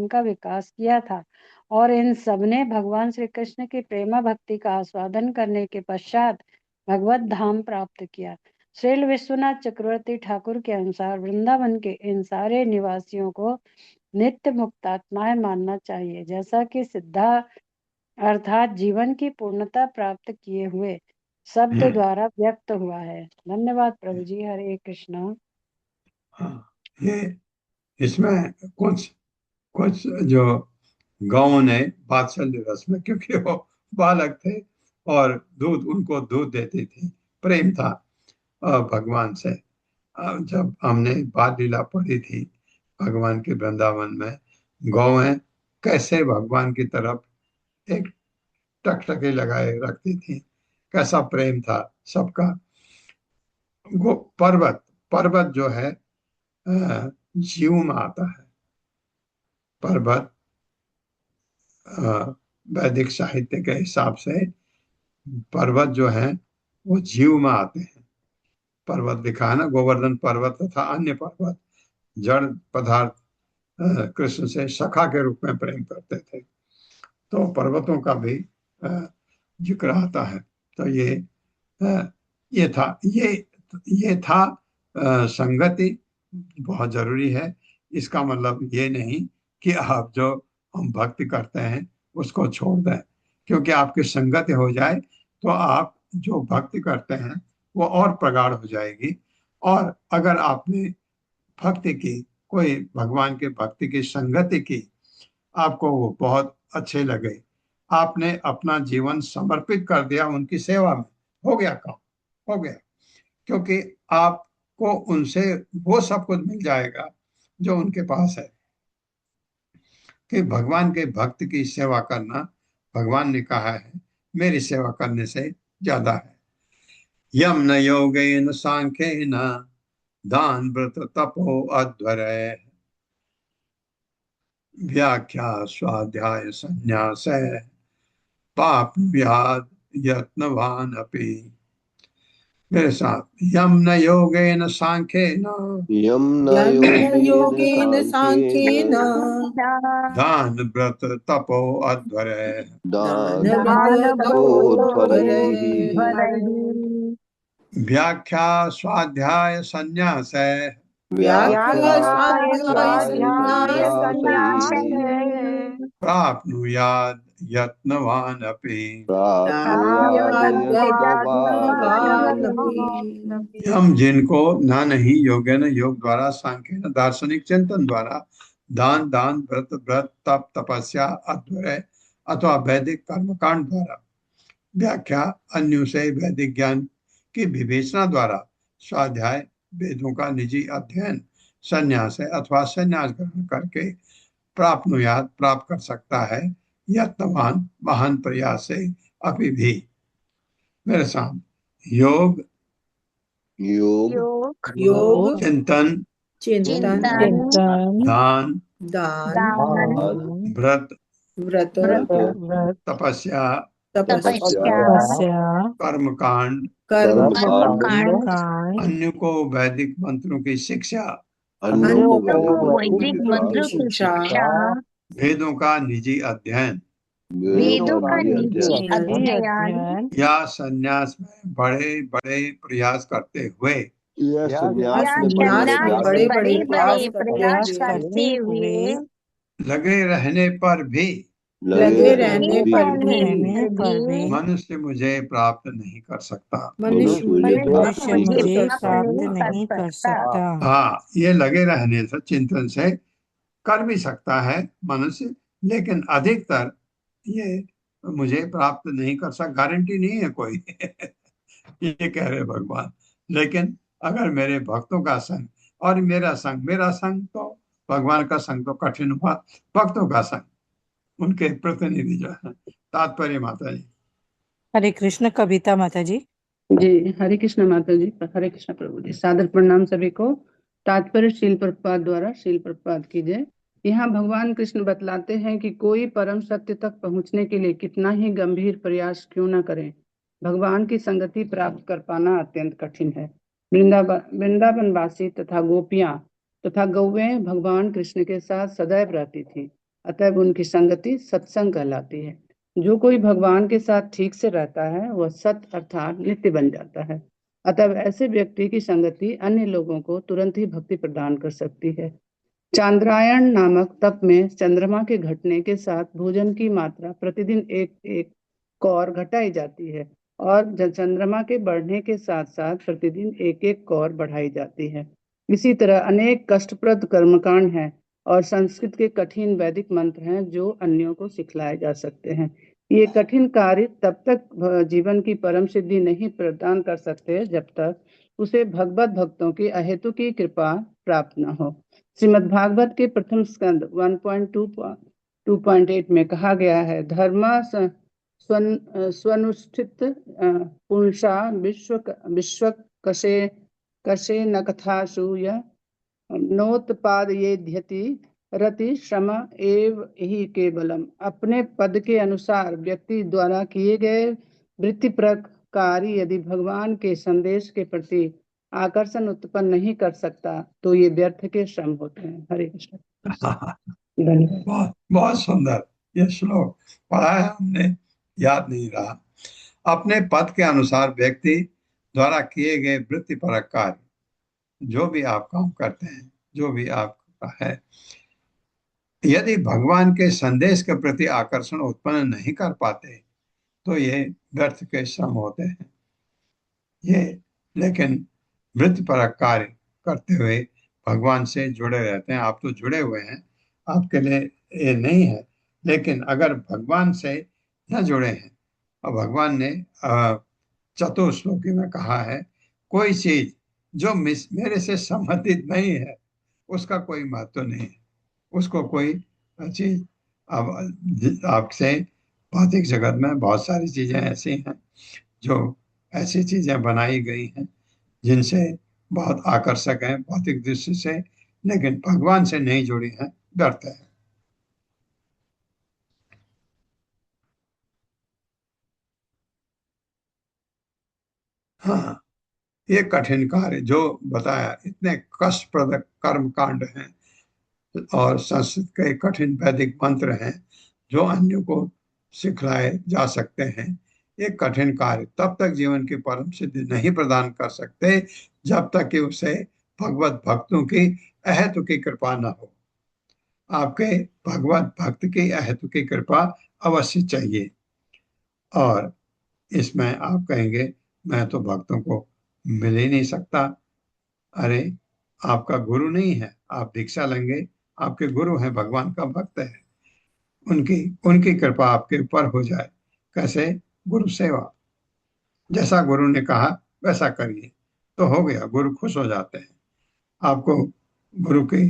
का विकास किया था, और इन सब ने भगवान श्री कृष्ण की प्रेमा भक्ति का आस्वादन करने के पश्चात भगवत धाम प्राप्त किया। श्रील विश्वनाथ चक्रवर्ती ठाकुर के अनुसार वृंदावन के इन सारे निवासियों को नित्य मुक्तात्माएं मानना चाहिए, जैसा कि सिद्धा अर्थात जीवन की पूर्णता प्राप्त किए हुए शब्द द्वारा व्यक्त हुआ है। धन्यवाद प्रभु जी। हरे कृष्णा। ये इसमें कुछ जो गांवों ने वात्सल्य रस में, क्योंकि वो बालक थे और उनको दूध देती थी, प्रेम था भगवान से। जब हमने बाल लीला पढ़ी थी भगवान के वृंदावन में, गौएं कैसे भगवान की तरफ एक टकटकी लगाए रखती थी, कैसा प्रेम था सबका। वो पर्वत जो है जीव में आता है। पर्वत वैदिक साहित्य के हिसाब से पर्वत जो है वो जीव में आते हैं। पर्वत लिखा है ना, गोवर्धन पर्वत तथा अन्य पर्वत जड़ पदार्थ कृष्ण से सखा के रूप में प्रेम करते थे। तो पर्वतों का भी जिक्र आता है। तो ये था संगति बहुत जरूरी है। इसका मतलब ये नहीं कि आप जो हम भक्ति करते हैं उसको छोड़ दें, क्योंकि आपकी संगति हो जाए तो आप जो भक्ति करते हैं वो और प्रगाढ़ हो जाएगी। और अगर आपने भक्ति की, कोई भगवान के भक्ति की संगति की, आपको वो बहुत अच्छे लगे, आपने अपना जीवन समर्पित कर दिया उनकी सेवा में, हो गया काम, हो गया। क्योंकि आपको उनसे वो सब कुछ मिल जाएगा जो उनके पास है। कि भगवान के भक्त की सेवा करना, भगवान ने कहा है, मेरी सेवा करने से ज्यादा है। यम न योगेन सांख्येन दान व्रत तपो अध्वर्य व्याख्या स्वाध्याय संन्यास पाप व्याध यत्नवान अपि। मेरे साथ, यम न योगेन सांख्येन यम न योगेन सांख्येन दान व्रत तपो अध्वर्य दान व्याख्या स्वाध्याय संन्यास प्राप्नुयाद यत्नवान अपि। हम जिनको ना नहीं योगेन योग द्वारा, सांख्येन दार्शनिक चिंतन द्वारा, दान व्रत तप तपस्या अध्वर्य अथवा वैदिक कर्मकांड द्वारा, व्याख्या अन्यों से वैदिक ज्ञान की विवेचना द्वारा, स्वाध्याय वेदों का निजी अध्ययन, संन्यास अथवा संन्यास ग्रहण करके प्राप्त कर सकता है यत्नवान महान प्रयास से अभी भी। मेरे साथ, योग चिंतन दान व्रत तपस्या कर्मकांड अन्य को वैदिक मंत्रों की शिक्षा वेदों का निजी अध्ययन या संन्यास में बड़े बड़े प्रयास करते हुए प्रयास करते हुए लगे रहने पर भी मनुष्य मुझे प्राप्त नहीं कर सकता। मनुष्य मुझे प्राप्त नहीं कर सकता। हाँ, ये लगे रहने से, चिंतन से कर भी सकता है मनुष्य, लेकिन अधिकतर ये मुझे प्राप्त नहीं कर सकता, गारंटी नहीं है कोई ये कह रहे भगवान। लेकिन अगर मेरे भक्तों का संग और मेरा संग तो भगवान का संग तो कठिन हुआ, भक्तों का संग, उनके प्रतिनिधि जो है। तात्पर्य माता जी। हरे कृष्ण। कविता माता जी। जी, हरे कृष्ण माता जी, हरे कृष्ण प्रभु जी। सादर प्रणाम सभी को। तात्पर्य शील प्रभुपाद द्वारा, शील प्रभुपाद की जय। यहाँ भगवान कृष्ण बतलाते हैं कि कोई परम सत्य तक पहुंचने के लिए कितना ही गंभीर प्रयास क्यों न करें, भगवान की संगति प्राप्त कर पाना अत्यंत कठिन है। वृंदावनवासी तथा गोपियां तथा गौवें भगवान कृष्ण के साथ सदैव रहती थी, अतः उनकी संगति सत्संग कहलाती है। जो कोई भगवान के साथ ठीक से रहता है वह सत अर्थात नित्य बन जाता है। अतः ऐसे व्यक्ति की संगति अन्य लोगों को तुरंत ही भक्ति प्रदान कर सकती है। चांद्रायण नामक तप में चंद्रमा के घटने के साथ भोजन की मात्रा प्रतिदिन एक कौर घटाई जाती है और चंद्रमा के बढ़ने के साथ साथ प्रतिदिन एक कौर बढ़ाई जाती है। इसी तरह अनेक कष्टप्रद कर्मकांड हैं और संस्कृत के कठिन वैदिक मंत्र हैं जो अन्यों को सिखलाए जा सकते हैं। ये कठिन कार्य तब तक जीवन की परम सिद्धि नहीं प्रदान कर सकते जब तक उसे भगवत भक्तों की अहेतु की कृपा प्राप्त न हो। श्रीमद् भागवत के प्रथम स्कंद 1.2.8 में कहा गया है, धर्मा स्वनुष्ठित पुंसा विश्व कशे न कथासूय नोत्पादयेध्यति रति श्रम एव ही केवलम। अपने पद के अनुसार व्यक्ति द्वारा किए गए वृत्ति प्रकार यदि भगवान के संदेश के प्रति आकर्षण उत्पन्न नहीं कर सकता तो ये व्यर्थ के श्रम होते हैं। हरे कृष्ण। धन्यवाद। बहुत बहुत सुंदर ये श्लोक पढ़ा है हमने, याद नहीं रहा। अपने पद के अनुसार व्यक्ति द्वारा किए गए वृत्तिपरक कार्य, जो भी आप काम करते हैं, जो भी आपका है, यदि भगवान के संदेश के प्रति आकर्षण उत्पन्न नहीं कर पाते तो ये व्यर्थ के श्रम होते हैं। ये लेकिन वृत्तिपरक कार्य करते हुए भगवान से जुड़े रहते हैं। आप तो जुड़े हुए हैं, आपके लिए ये नहीं है, लेकिन अगर भगवान से न जुड़े हैं, और भगवान ने चतुश्लोकी में कहा है, कोई चीज जो मेरे से संबंधित नहीं है उसका कोई महत्व नहीं है, उसको कोई चीज। अब आपसे भौतिक जगत में बहुत सारी चीजें ऐसी हैं जो ऐसी चीजें बनाई गई हैं जिनसे बहुत आकर्षक हैं भौतिक दृष्टि से, लेकिन भगवान से नहीं जुड़ी हैं, व्यर्थ है। हाँ, ये कठिन कार्य जो बताया, इतने कष्टप्रद कर्म कांड हैं और संस्कृत के कठिन वैदिक मंत्र हैं जो अन्यों को सिखलाए जा सकते हैं। ये कठिन कार्य तब तक जीवन की परम सिद्धि नहीं प्रदान कर सकते जब तक कि उसे भगवत भक्तों की अहेतु की कृपा न हो। आपके भगवत भक्त की अहेतु की कृपा अवश्य चाहिए। और इसमें आप कहेंगे मैं तो भक्तों को मिल ही नहीं सकता। अरे, आपका गुरु नहीं है, आप दीक्षा लेंगे, आपके गुरु हैं, भगवान का भक्त है, उनकी उनकी कृपा आपके ऊपर हो जाए। कैसे? गुरु सेवा, जैसा गुरु ने कहा वैसा करिए तो हो गया, गुरु खुश हो जाते हैं। आपको गुरु की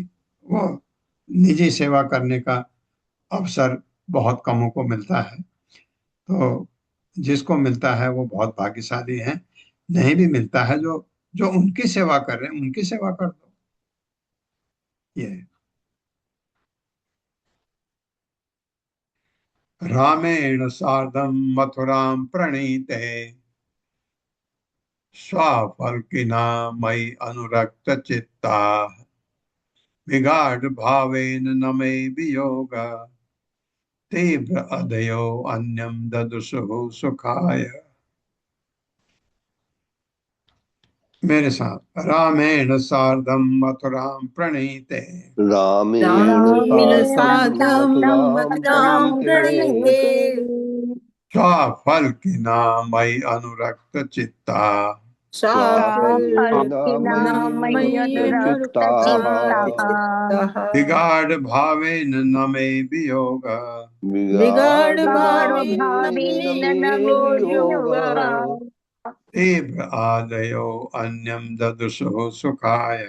वो निजी सेवा करने का अवसर बहुत कमों को मिलता है, तो जिसको मिलता है वो बहुत भाग्यशाली है। नहीं भी मिलता है, जो जो उनकी सेवा कर रहे हैं उनकी सेवा कर दो। ये रामेण सार्धम मथुरां प्रणीते स्वाफल्किना मयि अनुरक्त चित्ता विगाढ़ भावेन न मे वियोग तीव्र अदयो अन्यम ददुषु सुखाय। मेरे साथ, रामेण सार्धम मथुरां प्रणीते रामेण सार्धं साधं मथुरां मथुरां प्रणीते प्रणीते स्वाफल्किना मयि अनुरक्त चित्ता स्वाफल्किना मयि मय्यनुरक्तचित्ताः चित्ताः विगाढ़ भावेन न मे वियोग विगाढ़ गाढो भावेन भावेन न न मे मे वियोग वियोगः तीव्र आदयो अन्यम ददुषु सुखाय।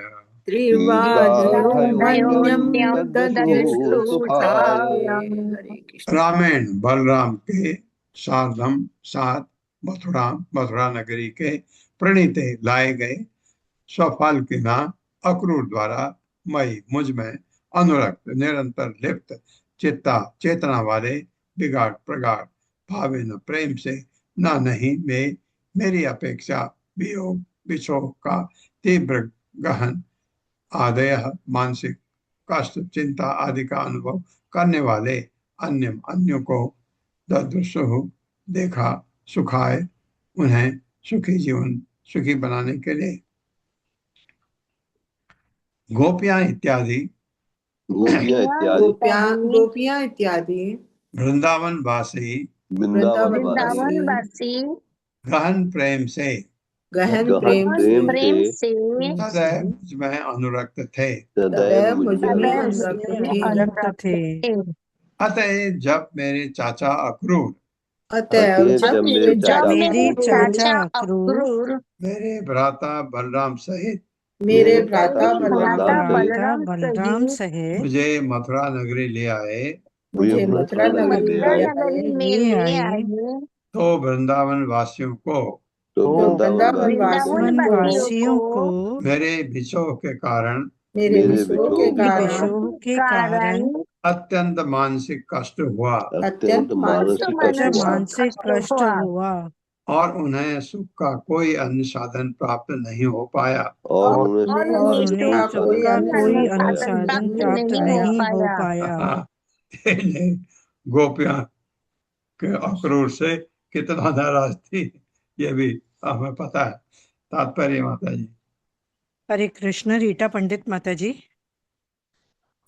तीव्रादयो अन्यं अन्यं ददुषु सुखाय। हरे कृष्ण। रामेण, बलराम के साधम साथ मथुरा नगरी के प्रणीते लाए गए, स्वफल के ना अक्रूर द्वारा मई मुझ में अनुरक्त निरंतर लिप्त चित्ता चेतना वाले बिगाड़ प्रगाढ़ भावेन प्रेम से ना नहीं में मेरी अपेक्षा वियोग विछोह का तीव्र गहन आदय मानसिक कष्ट चिंता आदि का अनुभव करने वाले अन्यों को ददृशु देखा सुखाए, उन्हें सुखी जीवन सुखी बनाने के लिए। गोपियां इत्यादि गोपियां इत्यादि वृंदावन वासी वृंदावनवासी गहन प्रेम से गहन प्रेम से सदैव मुझ में अनुरक्त थे। सदैव मुझ में अनुरक्त अनुरक्त थे। थे। अतः जब मेरे चाचा अक्रूर अतएव जब मेरे चाचा अक्रूर मेरे भ्राता बलराम सहित मेरे भ्राता बलराम सहित मुझे मथुरा नगरी ले आए, मुझे मथुरा नगरी ले आए, तो वृंदावन वासियों को वृंदावन वासियों को मेरे विछोह के कारण मेरे विषोह के कारण अत्यंत मानसिक कष्ट हुआ। अत्यंत मानसिक मानसिक कष्ट हुआ। और उन्हें सुख का कोई अन्य साधन प्राप्त नहीं हो पाया। और और उन्हें और उन्हें उन्हें सुख का सुख कोई का अन्य कोई अन्य साधन साधन प्राप्त प्राप्त नहीं हो नहीं हो पाया। पाया। इन्हें गोपियां के अक्रूर से कितना नाराज थी ये भी हमें पता है। तात्पर्य माता जी। हरे कृष्ण। रीटा पंडित माता जी।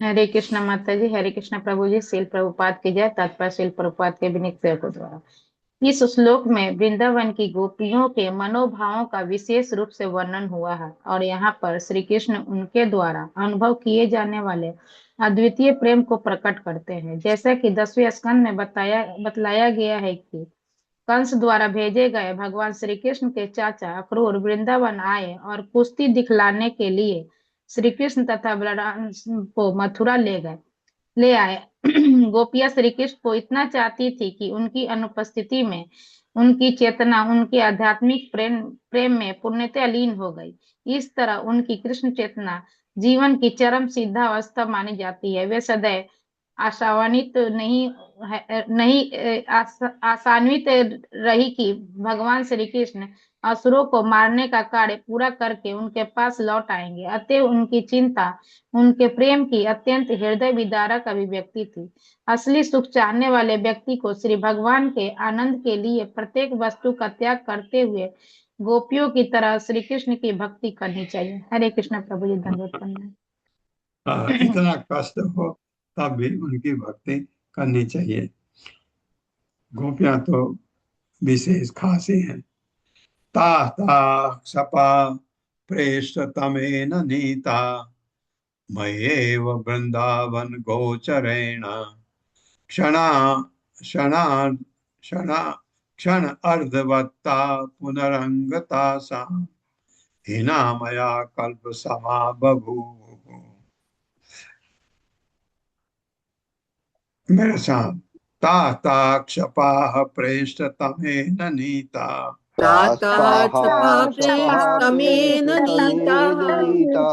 हरे कृष्ण माता जी, हरे कृष्ण प्रभु जी। श्रील प्रभुपाद की जय। तात्पर्य श्रील प्रभुपाद के विनीत सेवकों द्वारा। इस श्लोक में वृंदावन की गोपियों के मनोभावों का विशेष रूप से वर्णन हुआ है और यहाँ पर श्री कृष्ण उनके द्वारा अनुभव किए जाने वाले अद्वितीय प्रेम को प्रकट करते हैं। जैसा कि 10वें स्कंद में बतलाया गया है कि कंस द्वारा भेजे गए भगवान श्री कृष्ण के चाचा अक्रूर वृंदावन आए और कुश्ती दिखलाने के लिए श्री कृष्ण तथा बलराम को मथुरा ले आए। गोपियां श्री कृष्ण को इतना चाहती थी कि उनकी अनुपस्थिति में उनकी चेतना उनके आध्यात्मिक प्रेम में पूर्णतः लीन हो गई। इस तरह उनकी कृष्ण चेतना जीवन की चरम सिद्धावस्था मानी जाती है। वे सदैव आशान्वित आशान्वित रही कि भगवान श्री कृष्ण असुरों को मारने का कार्य पूरा करके उनके पास लौट आएंगे। अतः उनकी चिंता उनके प्रेम की अत्यंत हृदय विदारक अभिव्यक्ति थी। असली सुख चाहने वाले व्यक्ति को श्री भगवान के आनंद के लिए प्रत्येक वस्तु का त्याग करते हुए गोपियों की तरह श्री कृष्ण की भक्ति करनी चाहिए। हरे कृष्ण प्रभु जी। धन्यवाद करना। इतना कष्ट हो तब भी उनकी भक्ति करनी चाहिए। गोपियां तो विशेष खास ही हैं। ता ता क्षपा प्रेष्ठ तमेन नीता मयेव वृंदावन गोचरेण क्षणा क्षणा क्षणा क्षण अर्धवत्ता पुनरंगता सा हिना मया कल्प समा बभूव। मेरे साथ ता ता क्षपाः प्रेष्ठ तमेन नीता ताता ताता क्षपा क्षपा प्रेष्टमेन नीताः नीता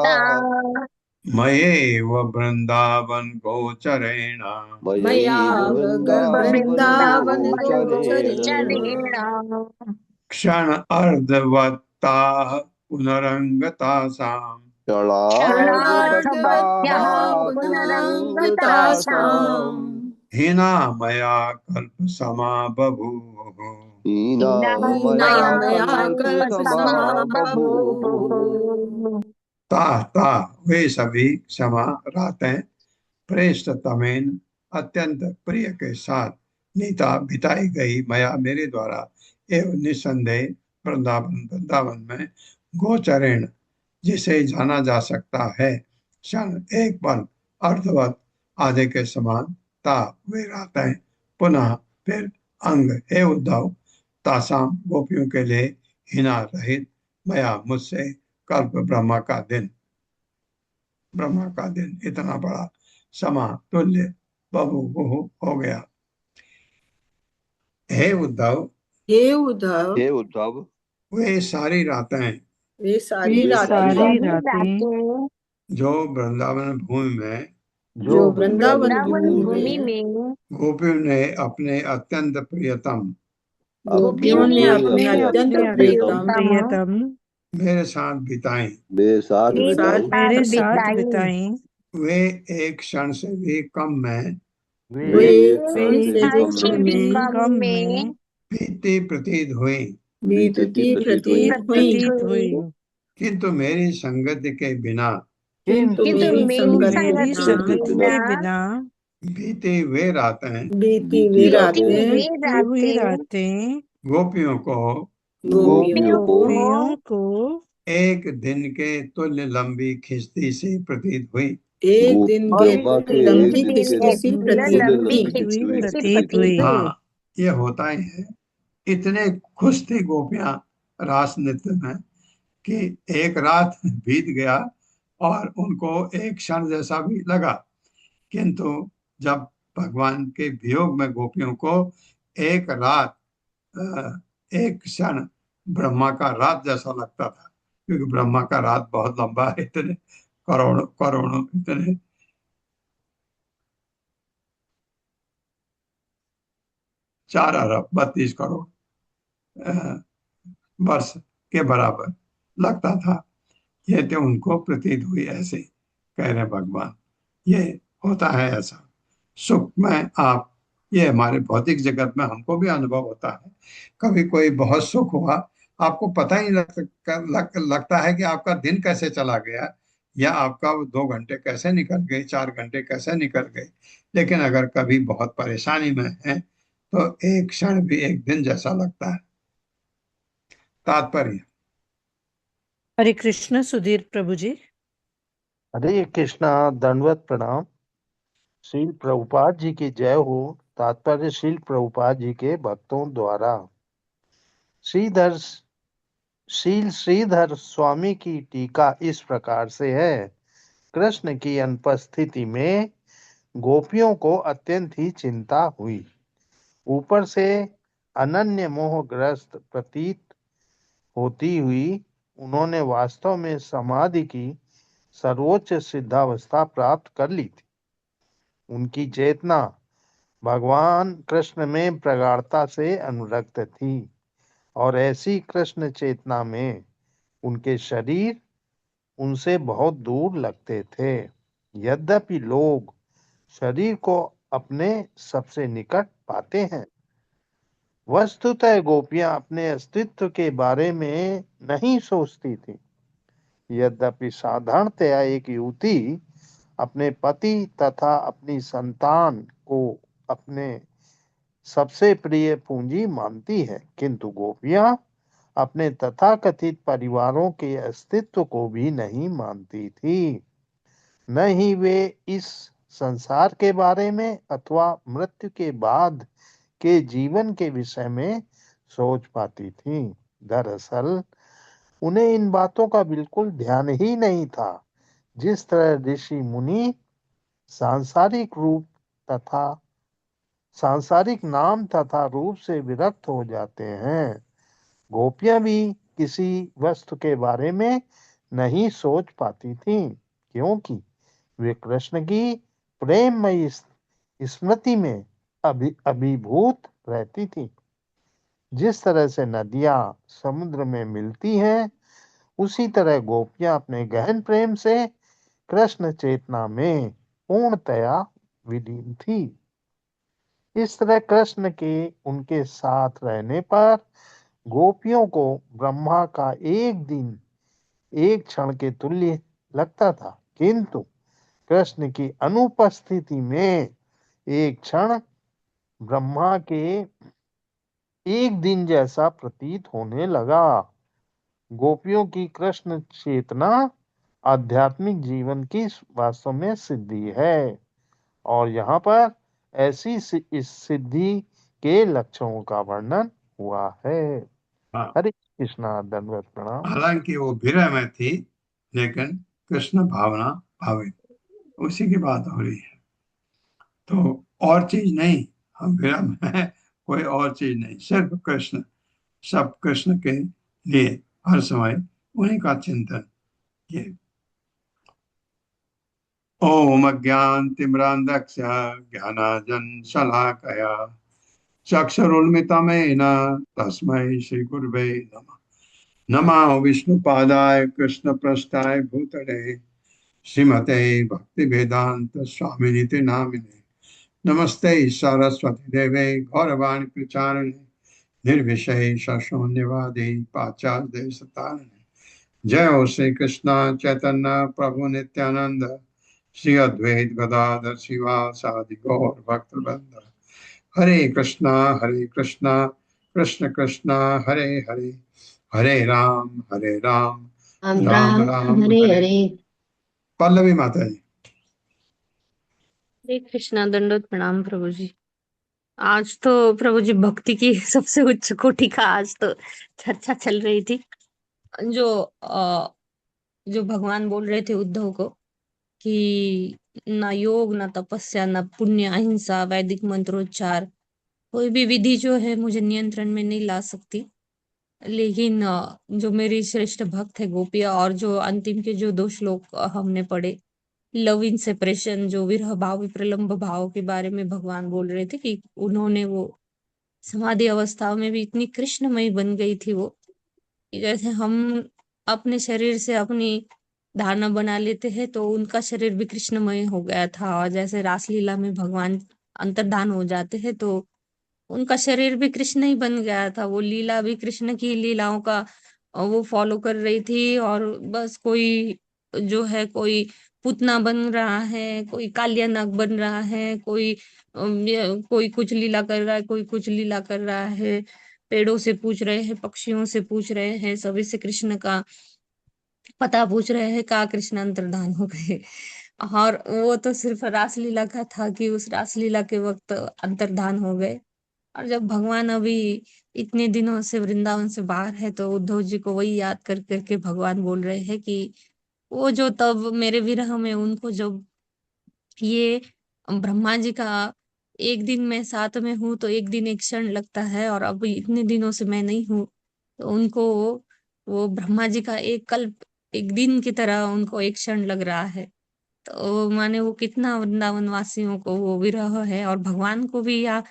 मयेव वृंदावन गोचरेण मया वृंदावन वृंदावन गोचरेण गोचरेण क्षण अर्धवत्ता पुनरंगतासाम् क्षणार्थवत्यः क्षणार्धवत्ता पुनरंगतासाम् पुनरंगतासाम् हिना मया कल्प समा बभूव। हीना हीनामया मया कल्पसमा कल्पसमा बभूव। ता ता वे सभी क्षमा रातें प्रेष्ठ तमेन अत्यंत प्रिय के साथ नीता बिताई गई मया मेरे द्वारा एवं निसंदेह वृंदावन में गोचरेण जिसे जाना जा सकता है क्षण एक पल अर्थवत आधे के समान ता वे रातें पुनः फिर अंग हे उद्धव तासाम गोपियों के लिए हिना रहित मया मुझसे कल्प ब्रह्मा का दिन इतना बड़ा समा तुल्य बहु हो गया। हे उद्धव हे उद्धव वे सारी रातें वे सारी वे रातें सारी सभी रातें रातें जो वृंदावन भूमि में जो वृंदावन वृंदावन भूमि भूमि में में गोपियों ने अपने अत्यंत प्रियतम गोपियों ने अपने अत्यंत अपने प्रियतम प्रियतम मेरे साथ बिताई मेरे साथ मेरे बिताई साथ मेरे साथ बिताई। बिताई। वे एक क्षण से भी कम में वे वे क्षण से भी क्षण एक से कम भी से में कम कम में में बीती प्रतीत हुई बीतती प्रतीत हुई प्रतीत हुई। किंतु मेरी संगति के बिना किंतु किंतु मेरी मेरी संगति मेरी संगति के बिना संगति बिना के बिना बीती वे रातें बीती वे बीती रातें वे बीती हुई रातें रातें गोपियों को गोपियों को गोपियों को एक दिन के तुल्य लंबी खिंचती सी प्रतीत हुई। एक दिन के एक लंबी दिन किस्ती के सी तुल्य प्रतीत लंबी हुई हुई खिंचती सी प्रतीत हुई। प्रतीत हुई। हाँ ये होता ही है। इतने खुश थी गोपियां रास नृत्य में कि एक रात बीत गया और उनको एक क्षण जैसा भी लगा, किंतु जब भगवान के वियोग में गोपियों को एक रात एक क्षण ब्रह्मा का रात जैसा लगता था, क्योंकि ब्रह्मा का रात बहुत लंबा है, इतने करोड़ों करोड़ों इतने 4 अरब 32 करोड़ वर्ष के बराबर लगता था। ये तो उनको प्रतीत हुई, ऐसे कह रहे भगवान। ये होता है ऐसा सुख में आप, ये हमारे भौतिक जगत में हमको भी अनुभव होता है। कभी कोई बहुत सुख हुआ, आपको पता ही लगता है कि आपका दिन कैसे चला गया, या आपका वो 2 घंटे कैसे निकल गए, 4 घंटे कैसे निकल गए। लेकिन अगर कभी बहुत परेशानी में है तो एक क्षण भी एक दिन जैसा लगता है। तात्पर्य। हरे कृष्ण सुधीर प्रभु जी। हरे कृष्णा, दंडवत प्रणाम। श्रील प्रभुपाद जी की जय हो। तात्पर्य श्रील प्रभुपाद जी के भक्तों द्वारा। श्रीधर स्वामी की टीका इस प्रकार से है। कृष्ण की अनुपस्थिति में गोपियों को अत्यंत ही चिंता हुई। ऊपर से अनन्य मोहग्रस्त प्रतीत होती हुई उन्होंने वास्तव में समाधि की सर्वोच्च सिद्धावस्था प्राप्त कर ली थी। उनकी चेतना भगवान कृष्ण में प्रगाढ़ता से अनुरक्त थी, और ऐसी कृष्ण चेतना में उनके शरीर उनसे बहुत दूर लगते थे। यद्यपि लोग शरीर को अपने सबसे निकट पाते हैं, वस्तुतः गोपियां अपने अस्तित्व के बारे में नहीं सोचती थी। यद्यपि साधारणतया एक युवती अपने पति तथा अपनी संतान को अपने सबसे प्रिय पूंजी मानती है, किंतु गोपियां अपने तथाकथित परिवारों के अस्तित्व को भी नहीं मानती थी। न ही वे इस संसार के बारे में अथवा मृत्यु के बाद के जीवन के विषय में सोच पाती थी। दरअसल उन्हें इन बातों का बिल्कुल ध्यान ही नहीं था। जिस तरह ऋषि मुनि सांसारिक रूप तथा सांसारिक नाम तथा रूप से विरक्त हो जाते हैं, गोपियां भी किसी वस्तु के बारे में नहीं सोच पाती थी, क्योंकि वे कृष्ण की प्रेममयी स्मृति में अभिभूत रहती थी। जिस तरह से नदियां समुद्र में मिलती हैं, उसी तरह गोपियां अपने गहन प्रेम से कृष्ण चेतना में पूर्णतया विलीन थी। इस तरह कृष्ण के उनके साथ रहने पर गोपियों को ब्रह्मा का एक दिन एक क्षण के तुल्य लगता था, किंतु कृष्ण की अनुपस्थिति में एक क्षण ब्रह्मा के एक दिन जैसा प्रतीत होने लगा। गोपियों की कृष्ण चेतना आध्यात्मिक जीवन की वास्तव में सिद्धि है, और यहाँ पर ऐसी इस सिद्धि के लक्षणों का वर्णन हुआ है। हरे कृष्णा, दंडवत प्रणाम। हालांकि वो विरह में थी, लेकिन कृष्ण भावना भावित, उसी की बात हो रही है। तो और चीज नहीं, हम विरह में कोई और चीज नहीं, सिर्फ कृष्ण, सब कृष्ण के लिए हर समय उन्हीं का चिंतन। ये ओम अज्ञानतिमिरान्धस्य ज्ञानांजन शलाकया चक्षुरुन्मिलितं तस्मै श्री गुरवे नमः। नमः विष्णुपादाय कृष्णप्रेष्ठाय भूतले श्रीमते भक्तिवेदांत स्वामिनिति नामिने। नमस्ते सरस्वती देवे गौरवाणी प्रचारिणे निर्विशेष शून्यवादी पाश्चात्य देशतारिणे। जय हो श्री कृष्ण चैतन्य प्रभु नित्यानंद श्री अद्वैत गदाधर शिवासादि गौर भक्तवृंद। हरे कृष्णा कृष्ण कृष्णा हरे हरे, हरे राम राम राम हरे हरे। हरे। पल्लवी माता जी। हरे कृष्णा, दंडोत प्रणाम प्रभु जी। आज तो प्रभु जी भक्ति की सबसे उच्च कोटि का आज तो चर्चा चल रही थी। जो भगवान बोल रहे थे उद्धव को कि ना योग ना तपस्या ना पुण्य अहिंसा वैदिक मंत्रोच्चार कोई भी विधि जो है मुझे नियंत्रण में नहीं ला सकती, लेकिन जो मेरी श्रेष्ठ भक्त है गोपिया, और जो अंतिम के जो 2 श्लोक हमने पढ़े, लव इन सेपरेशन, जो विरह भाव विप्रलंब भाव के बारे में भगवान बोल रहे थे कि उन्होंने वो समाधि अवस्था में भी इतनी कृष्णमयी बन गई थी वो, कि जैसे हम अपने शरीर से अपनी धारणा बना लेते हैं तो उनका शरीर भी कृष्णमय हो गया था। और जैसे रासलीला में भगवान अंतर्धान हो जाते हैं तो उनका शरीर भी कृष्ण ही बन गया था। वो लीला भी कृष्ण की लीलाओं का वो फॉलो कर रही थी। और बस कोई जो है, कोई पूतना बन रहा है, कोई कालिया नाग बन रहा है, कोई कुछ लीला कर रहा है, कोई कुछ लीला कर रहा है, पेड़ों से पूछ रहे हैं, पक्षियों से पूछ रहे हैं, सभी से कृष्ण का पता पूछ रहे हैं, कहाँ कृष्ण अंतर्धान हो गए। और वो तो सिर्फ रासलीला का था कि उस रासलीला के वक्त अंतर्धान हो गए। और जब भगवान अभी इतने दिनों से वृंदावन से बाहर है तो उद्धव जी को वही याद कर करके भगवान बोल रहे हैं कि वो जो तब मेरे विरह में उनको जब ये ब्रह्मा जी का एक दिन मैं साथ में हूँ तो एक दिन एक क्षण लगता है, और अब इतने दिनों से मैं नहीं हूँ तो उनको वो ब्रह्मा जी का एक कल्प एक दिन की तरह उनको एक क्षण लग रहा है। तो माने वो कितना वृंदावन वासियों को वो विरह है, और भगवान को भी। या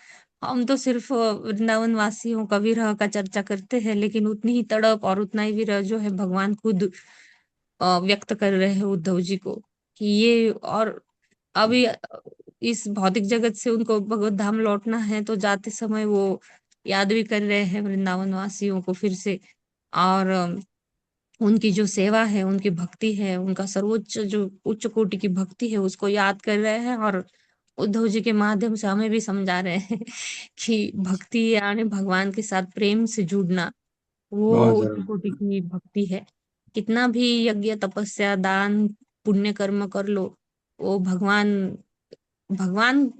हम तो सिर्फ वृंदावन वासियों का विरह का चर्चा करते हैं, लेकिन उतनी ही तड़प और उतना ही विरह जो है भगवान खुद व्यक्त कर रहे हैं उद्धव जी को, कि ये और अभी इस भौतिक जगत से उनको भगवत धाम लौटना है तो जाते समय वो याद भी कर रहे हैं वृंदावन वासियों को फिर से। और उनकी जो सेवा है, उनकी भक्ति है, उनका सर्वोच्च जो उच्च कोटि की भक्ति है उसको याद कर रहे हैं। और उद्धव जी के माध्यम से हमें भी समझा रहे हैं कि भक्ति यानी भगवान के साथ प्रेम से जुड़ना, वो बहुत उच्च जरूरी। कोटि की भक्ति है। कितना भी यज्ञ तपस्या दान पुण्य कर्म कर लो, वो भगवान भगवान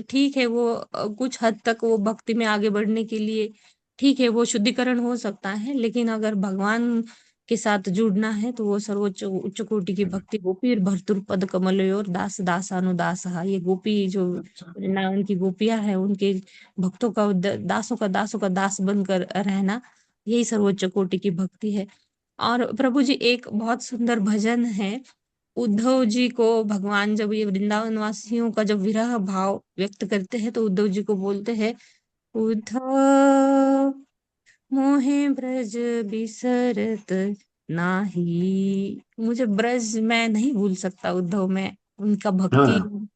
ठीक है, वो कुछ हद तक वो भक्ति में आगे बढ़ने के लिए ठीक है, वो शुद्धिकरण हो सकता है, लेकिन अगर भगवान के साथ जुड़ना है तो वो सर्वोच्च उच्च कोटि की भक्ति। गोपी भर्तुर पद कमलयोर दास दासानुदास, ये गोपी जो वृंदावन की गोपियां है, उनके भक्तों का दासों का दास बनकर रहना, यही सर्वोच्च कोटि की भक्ति है। और प्रभु जी एक बहुत सुंदर भजन है, उद्धव जी को भगवान जब ये वृंदावन वासियों का जब विरह भाव व्यक्त करते हैं तो उद्धव जी को बोलते हैं, उद्धव मोहे ब्रज बिसरत नाही। मुझे ब्रज मैं नहीं भूल सकता उद्धव, में उनका भक्ति हाँ,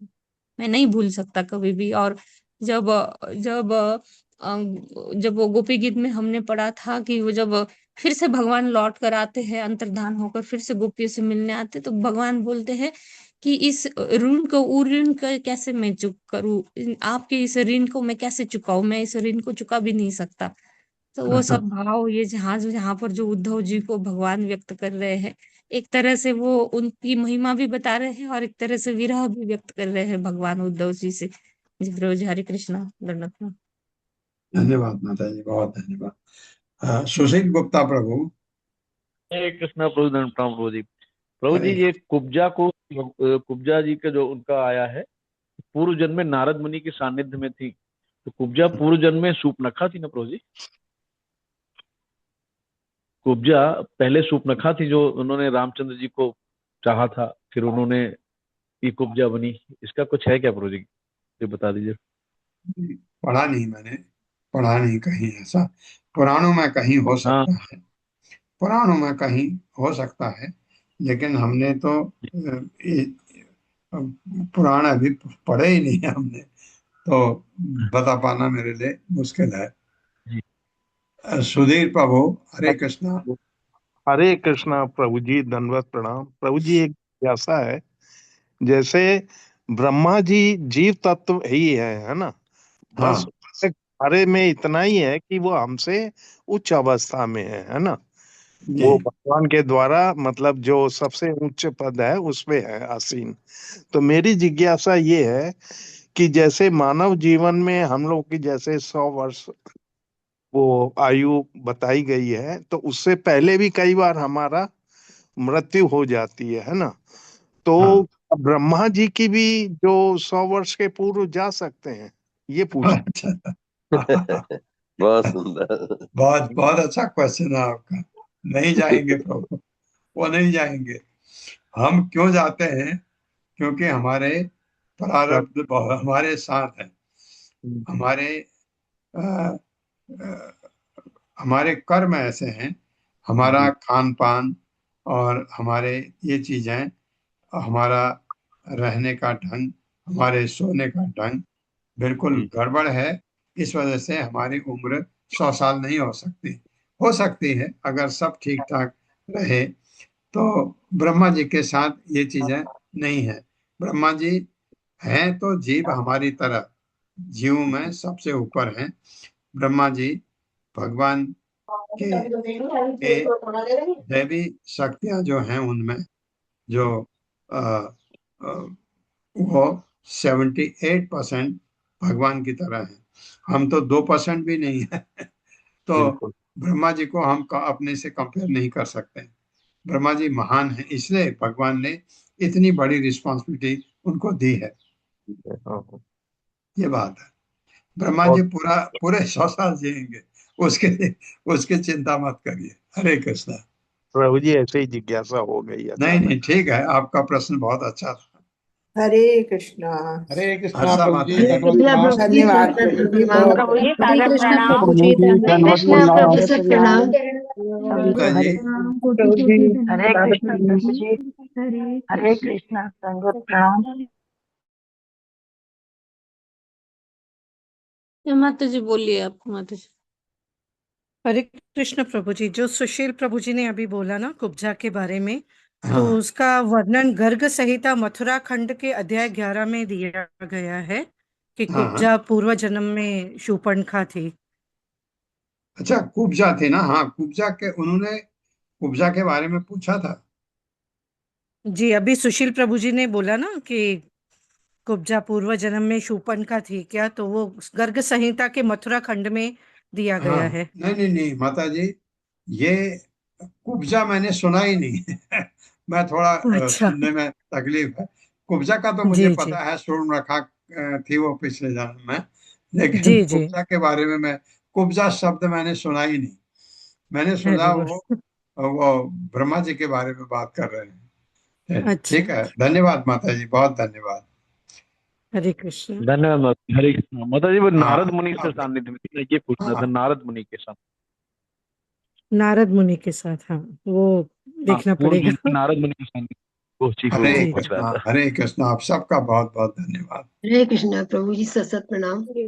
मैं नहीं भूल सकता कभी भी। और जब जब जब वो गोपी गीत में हमने पढ़ा था कि वो जब फिर से भगवान लौट कर आते हैं अंतर्धान होकर, फिर से गोपियों से मिलने आते, तो भगवान बोलते हैं कि इस ऋण को उ ऋण का कैसे मैं चुक करूं, आपके इस ऋण को मैं कैसे चुकाऊं, मैं इस ऋण को चुका भी नहीं सकता। तो वो सब भाव ये जहाँ जहाँ पर जो उद्धव जी को भगवान व्यक्त कर रहे हैं, एक तरह से वो उनकी महिमा भी बता रहे हैं और एक तरह से विरह भी व्यक्त कर रहे हैं भगवान उद्धव जी से। जी प्रभु जी, हरे कृष्णा, दंडवत प्रणाम। धन्यवाद माता जी, बहुत धन्यवाद। सुशील गुप्ता प्रभु। हरे कृष्णा प्रभु दंड प्रणाम प्रभु जी। प्रभु जी, हरे ये कुब्जा जी का जो उनका आया है, पूर्व जन्म में नारद मुनि के सानिध्य में थी, तो कुब्जा पूर्व जन्म में सूपनखा थी ना प्रभु जी? कुब्जा पहले सूपनखा थी जो उन्होंने रामचंद्र जी को चाहा था, फिर उन्होंने ये कुब्जा बनी। इसका कुछ है क्या प्रभु जी? ये बता दीजिए। पढ़ा नहीं, मैंने पढ़ा नहीं कहीं ऐसा। पुराणों में कहीं हो हाँ, सकता है, पुराणों में कहीं हो सकता है, लेकिन हमने तो पुराण अभी पढ़े ही नहीं है हमने, तो बता पाना मेरे लिए मुश्किल है। जी। सुधीर प्रभु, हरे कृष्णा। हरे कृष्णा प्रभु जी, दंडवत प्रणाम प्रभु जी। एक ऐसा है, जैसे ब्रह्मा जी जीव तत्व ही है ना, बस हाँ कार्य में इतना ही है कि वो हमसे उच्च अवस्था में है ना। जी। वो भगवान के द्वारा मतलब जो सबसे उच्च पद है उसमें है आसीन। तो मेरी जिज्ञासा ये है कि जैसे मानव जीवन में हम लोग की जैसे 100 वर्ष वो आयु बताई गई है, तो उससे पहले भी कई बार हमारा मृत्यु हो जाती है ना। तो हाँ ब्रह्मा जी की भी जो 100 वर्ष के पूर्व जा सकते हैं, ये पूछ। अच्छा। बहुत सुंदर। बहुत बहुत अच्छा क्वेश्चन है आपका। नहीं जाएंगे प्रभु, वो नहीं जाएंगे। हम क्यों जाते हैं? क्योंकि हमारे प्रारब्ध हमारे साथ है। हमारे हमारे कर्म ऐसे हैं, हमारा खान पान और हमारे ये चीजें, हमारा रहने का ढंग, हमारे सोने का ढंग बिल्कुल गड़बड़ है। इस वजह से हमारी उम्र 100 साल नहीं हो सकती है अगर सब ठीक ठाक रहे। तो ब्रह्मा जी के साथ ये चीजें नहीं है। ब्रह्मा जी हैं तो जीव हमारी तरह, जीव में सबसे ऊपर हैं। ब्रह्मा जी भगवान के दैवी शक्तियां जो हैं उनमें जो अ, अ, वो 78% भगवान की तरह है। हम तो 2% भी नहीं है। तो ब्रह्मा जी को हम अपने से कंपेयर नहीं कर सकते। ब्रह्मा जी महान है, इसलिए भगवान ने इतनी बड़ी रिस्पॉन्सिबिलिटी उनको दी है। ये बात है। ब्रह्मा जी पूरे 100 साल जिएंगे, उसके उसकी चिंता मत करिए। हरे कृष्णा। प्रभु जी ऐसे ही जिज्ञासा हो गई नहीं नहीं, ठीक है, आपका प्रश्न बहुत अच्छा था। हरे कृष्णा। हरे कृष्णा हर्षा प्रभु माता जी, जी। दंडवत प्रणाम। धन्यवाद प्रभु जी, बहुत प्रभु जी हरे सादर कृष्णा प्रणाम। प्रभु जी, हरे कृष्णा प्रभु जी प्रणाम। गीता जी। हरे कृष्णा प्रभु जी, हरे कृष्णा दंडवत प्रणाम। माता जी बोलिए, आपको माता जी। हरे कृष्ण प्रभु जी। जो सुशील प्रभु जी ने अभी बोला ना कुब्जा के बारे में, तो हाँ उसका वर्णन गर्ग संहिता मथुरा खंड के अध्याय 11 में दिया गया है कि हाँ। कुब्जा पूर्व जन्म में शूर्पणखा थी। अच्छा, कुब्जा थे ना? हाँ, उन्होंने कुब्जा के बारे में पूछा था। जी, अभी सुशील प्रभु जी ने बोला ना कि कुब्जा पूर्व जन्म में शूर्पणखा थी क्या, तो वो गर्ग संहिता के मथुरा खंड में दिया हाँ, गया है। नहीं नहीं नहीं माता जी, ये कुब्जा मैंने सुना ही नहीं। मैं थोड़ा अच्छा। सुनने में तकलीफ है। कुब्जा का तो मुझे जी जी पता है, शूर्पणखा थी वो पिछले जन्म में, लेकिन जी जी। कुब्जा के बारे में कुब्जा शब्द मैंने सुना ही नहीं। मैंने सुना अरे वो ब्रह्मा जी के बारे में बात कर रहे हैं। अच्छा। ठीक है, धन्यवाद माता जी, बहुत धन्यवाद। हरे कृष्ण। धन्यवाद माता। हरे कृष्णा माता जी। वो हाँ नारद मुनि से सानिध्य में थी, ये पूछना था, हाँ नारद मुनि के साथ। नारद मुनि के साथ, हाँ वो हाँ, देखना पूर्व पड़ेगा। जन्म में नारद मुनि के सानिध्य, वो चीज हरे वो जी पूछ रहा कृष्णा, था। हरे कृष्णा, आप सबका बहुत बहुत धन्यवाद। हरे कृष्णा प्रभु जी, सत सत प्रणाम। हरे